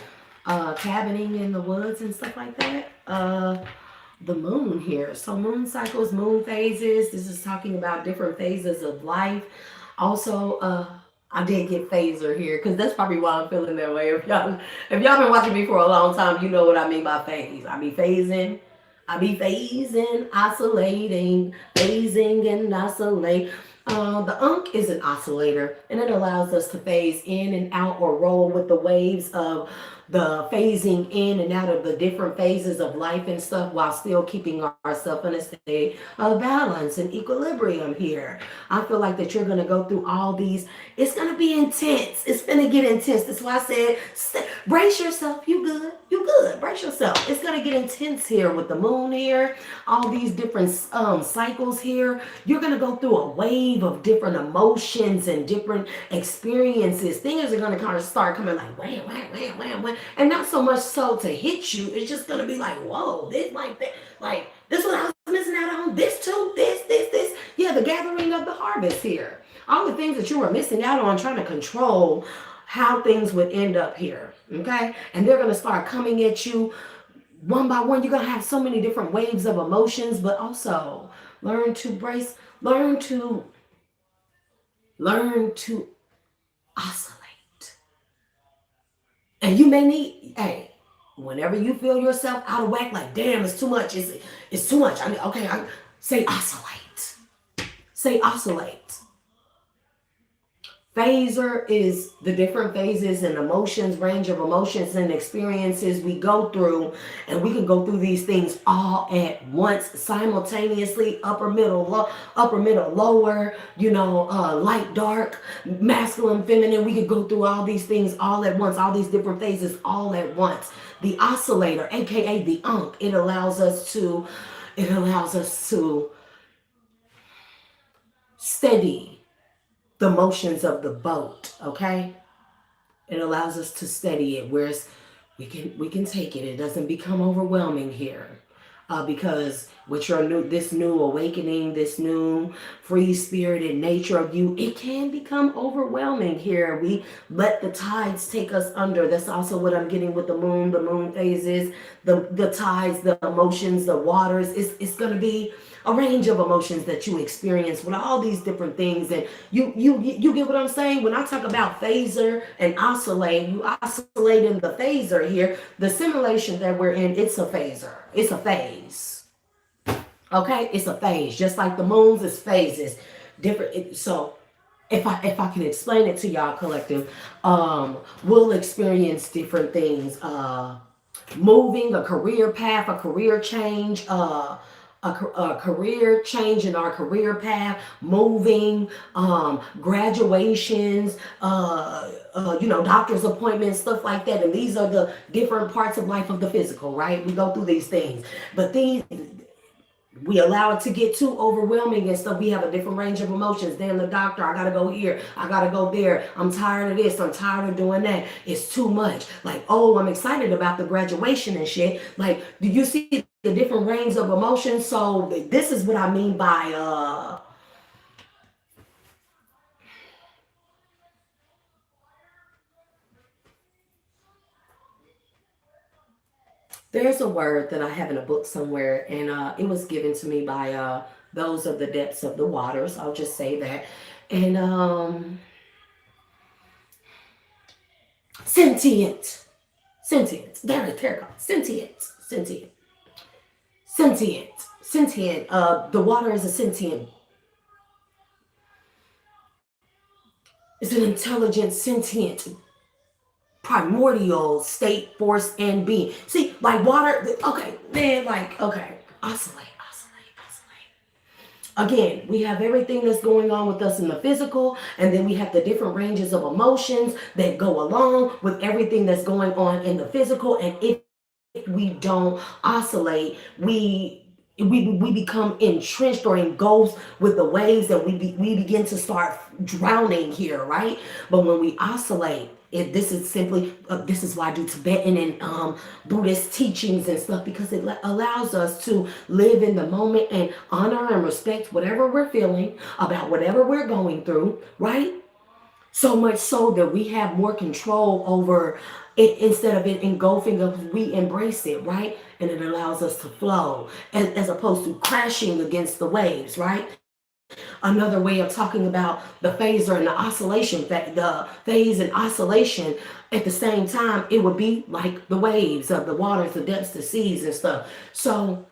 cabining in the woods and stuff like that. The moon here. So moon cycles, moon phases. This is talking about different phases of life. Also, I did get phaser here, because that's probably why I'm feeling that way. If y'all been watching me for a long time, you know what I mean by phase. I be phasing, oscillating, phasing and oscillate. The Ankh is an oscillator, and it allows us to phase in and out or roll with the waves of the phasing in and out of the different phases of life and stuff, while still keeping ourselves in a state of balance and equilibrium here. I feel like that you're going to go through all these. It's going to be intense. It's going to get intense. That's why I said, brace yourself. You good. You good. Brace yourself. It's going to get intense here with the moon here. All these different cycles here. You're going to go through a wave of different emotions and different experiences. Things are going to kind of start coming like wham, wham, wham, wham, wham. And not so much so to hit you. It's just going to be like, whoa, this like that. Like, this what I was missing out on. This too. This. Yeah, the gathering of the harvest here. All the things that you were missing out on, trying to control how things would end up here. Okay? And they're going to start coming at you one by one. You're going to have so many different waves of emotions, but also learn to brace, learn to oscillate. And you may need, hey, whenever you feel yourself out of whack, like, damn, it's too much. It's too much. I mean, okay, say oscillate. Say oscillate. Phaser is the different phases and emotions, range of emotions and experiences we go through, and we can go through these things all at once, simultaneously, upper middle, lower, light, dark, masculine, feminine. We could go through all these things all at once, all these different phases all at once. The oscillator, aka the unk, it allows us to steady the motions of the boat, okay? It allows us to steady it, whereas we can take it. It doesn't become overwhelming here. Because with this new awakening, this new free spirited nature of you, it can become overwhelming here. We let the tides take us under. That's also what I'm getting with the moon phases, the tides, the emotions, the waters. It's going to be a range of emotions that you experience with all these different things. And you get what I'm saying? When I talk about phaser and oscillate, you oscillate in the phaser here. The simulation that we're in, it's a phaser. It's a phase. Okay? It's a phase. Just like the moons is phases. Different. So if I can explain it to y'all collective, we'll experience different things. Moving, a career path, a career change, a career change in our career path, moving, graduations, doctor's appointments, stuff like that. And these are the different parts of life of the physical, right? We go through these things, but we allow it to get too overwhelming and stuff. We have a different range of emotions. Damn, the doctor, I gotta go here, I gotta go there. I'm tired of this, I'm tired of doing that. It's too much. Like, oh, I'm excited about the graduation and shit. Like, do you see the different range of emotions? So this is what I mean by there's a word that I have in a book somewhere, and it was given to me by those of the depths of the waters. I'll just say that. And sentient. Sentient. There it goes. Sentient. Sentient. Sentient. Sentient. The water is a sentient. It's an intelligent, sentient, primordial state, force, and being. See, like water, okay, man, like, okay, oscillate, oscillate, oscillate. Again, we have everything that's going on with us in the physical, and then we have the different ranges of emotions that go along with everything that's going on in the physical. And if we don't oscillate, we become entrenched or engulfed with the waves, and we begin to start drowning here, right? But when we oscillate, this is why I do Tibetan and Buddhist teachings and stuff, because it allows us to live in the moment and honor and respect whatever we're feeling about whatever we're going through, right? So much so that we have more control over it instead of it engulfing us, we embrace it, right? And it allows us to flow as opposed to crashing against the waves, right? Another way of talking about the phaser and the oscillation, the phase and oscillation at the same time, it would be like the waves of the waters, the depths, the seas and stuff. So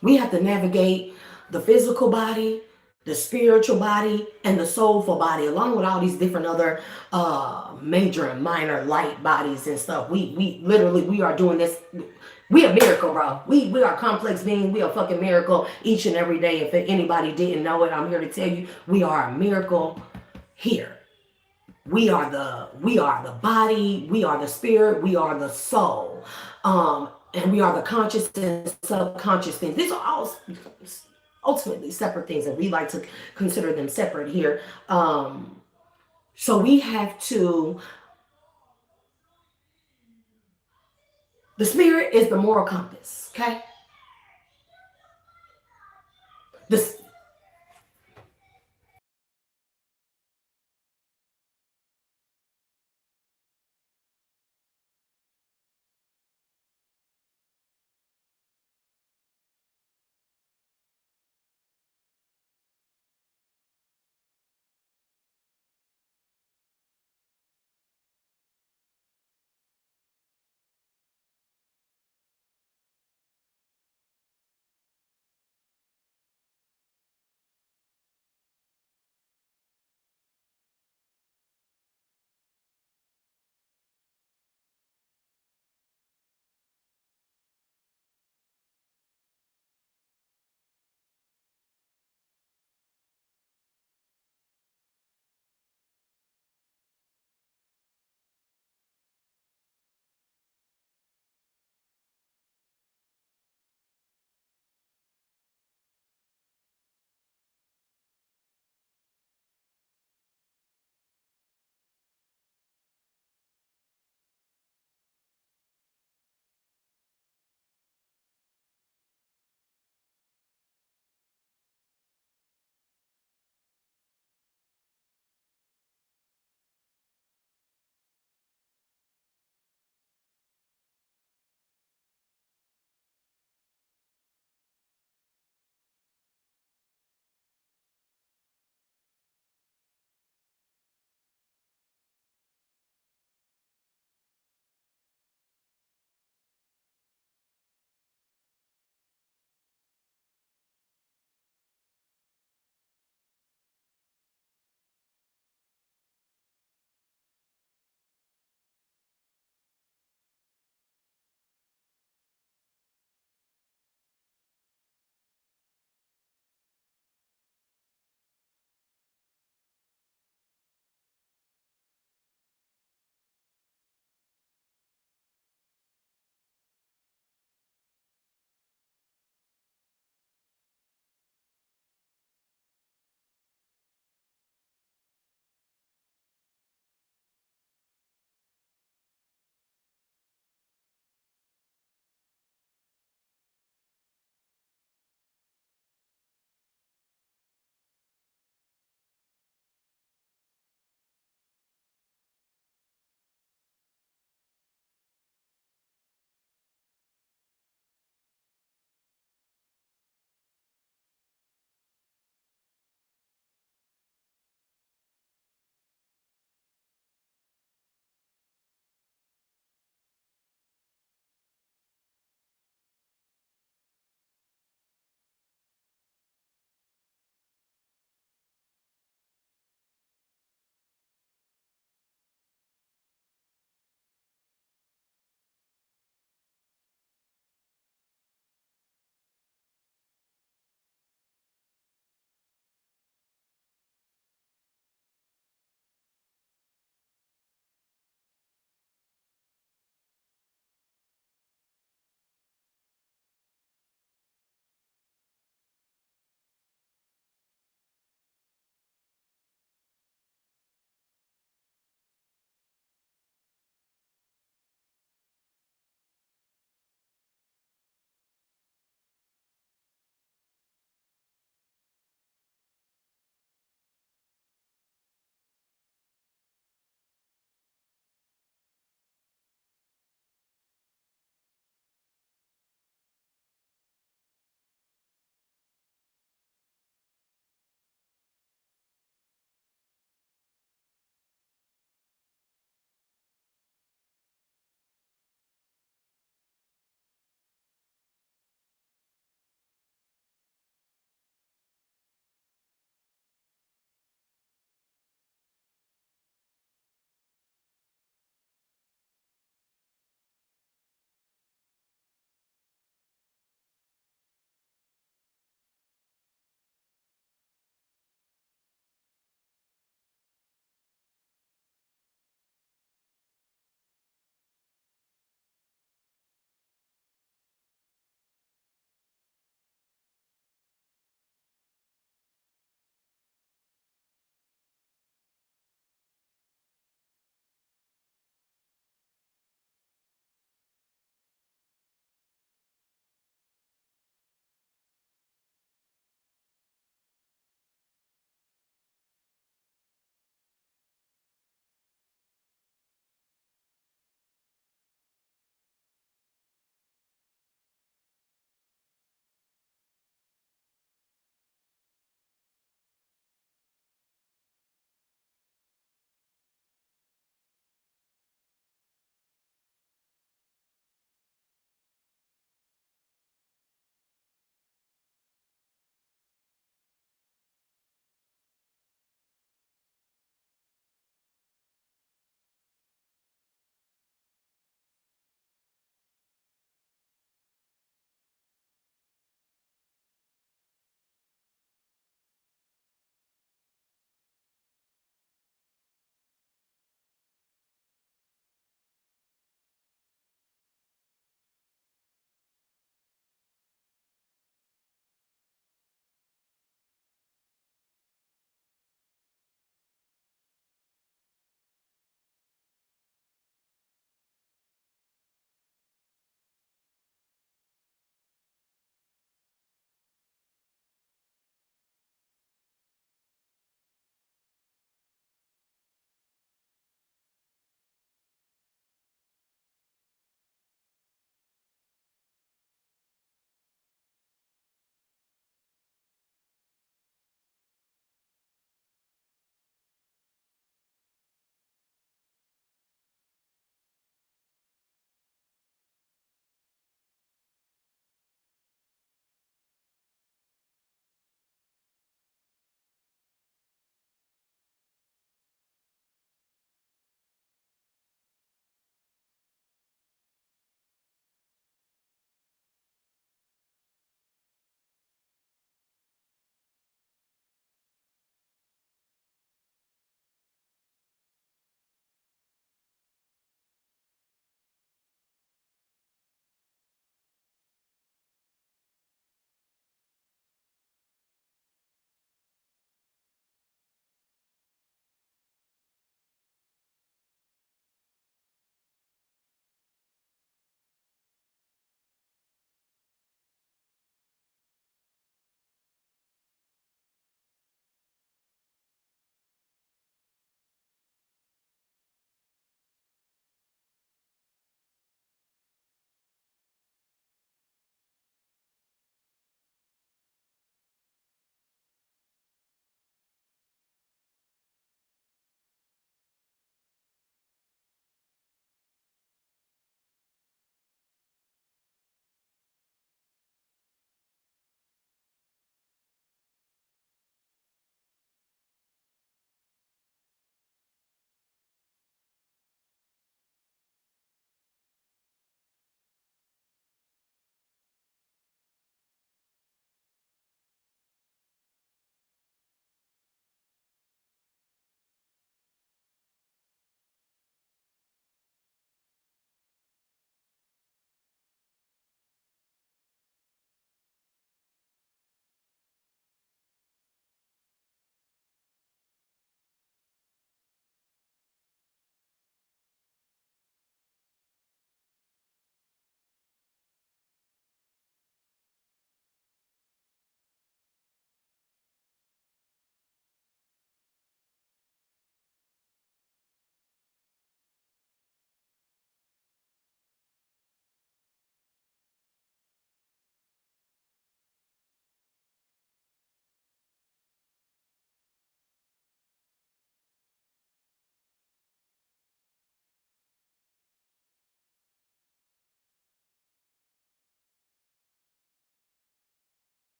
we have to navigate the physical body, the spiritual body, and the soulful body, along with all these different other major and minor light bodies and stuff. We literally, we are doing this. We a miracle, bro. We are complex being. We are a fucking miracle each and every day. If anybody didn't know it, I'm here to tell you, we are a miracle here. We are the body, we are the spirit, we are the soul. And we are the conscious and subconscious things. These are all ultimately separate things, and we like to consider them separate here. So we have to, the spirit is the moral compass, okay?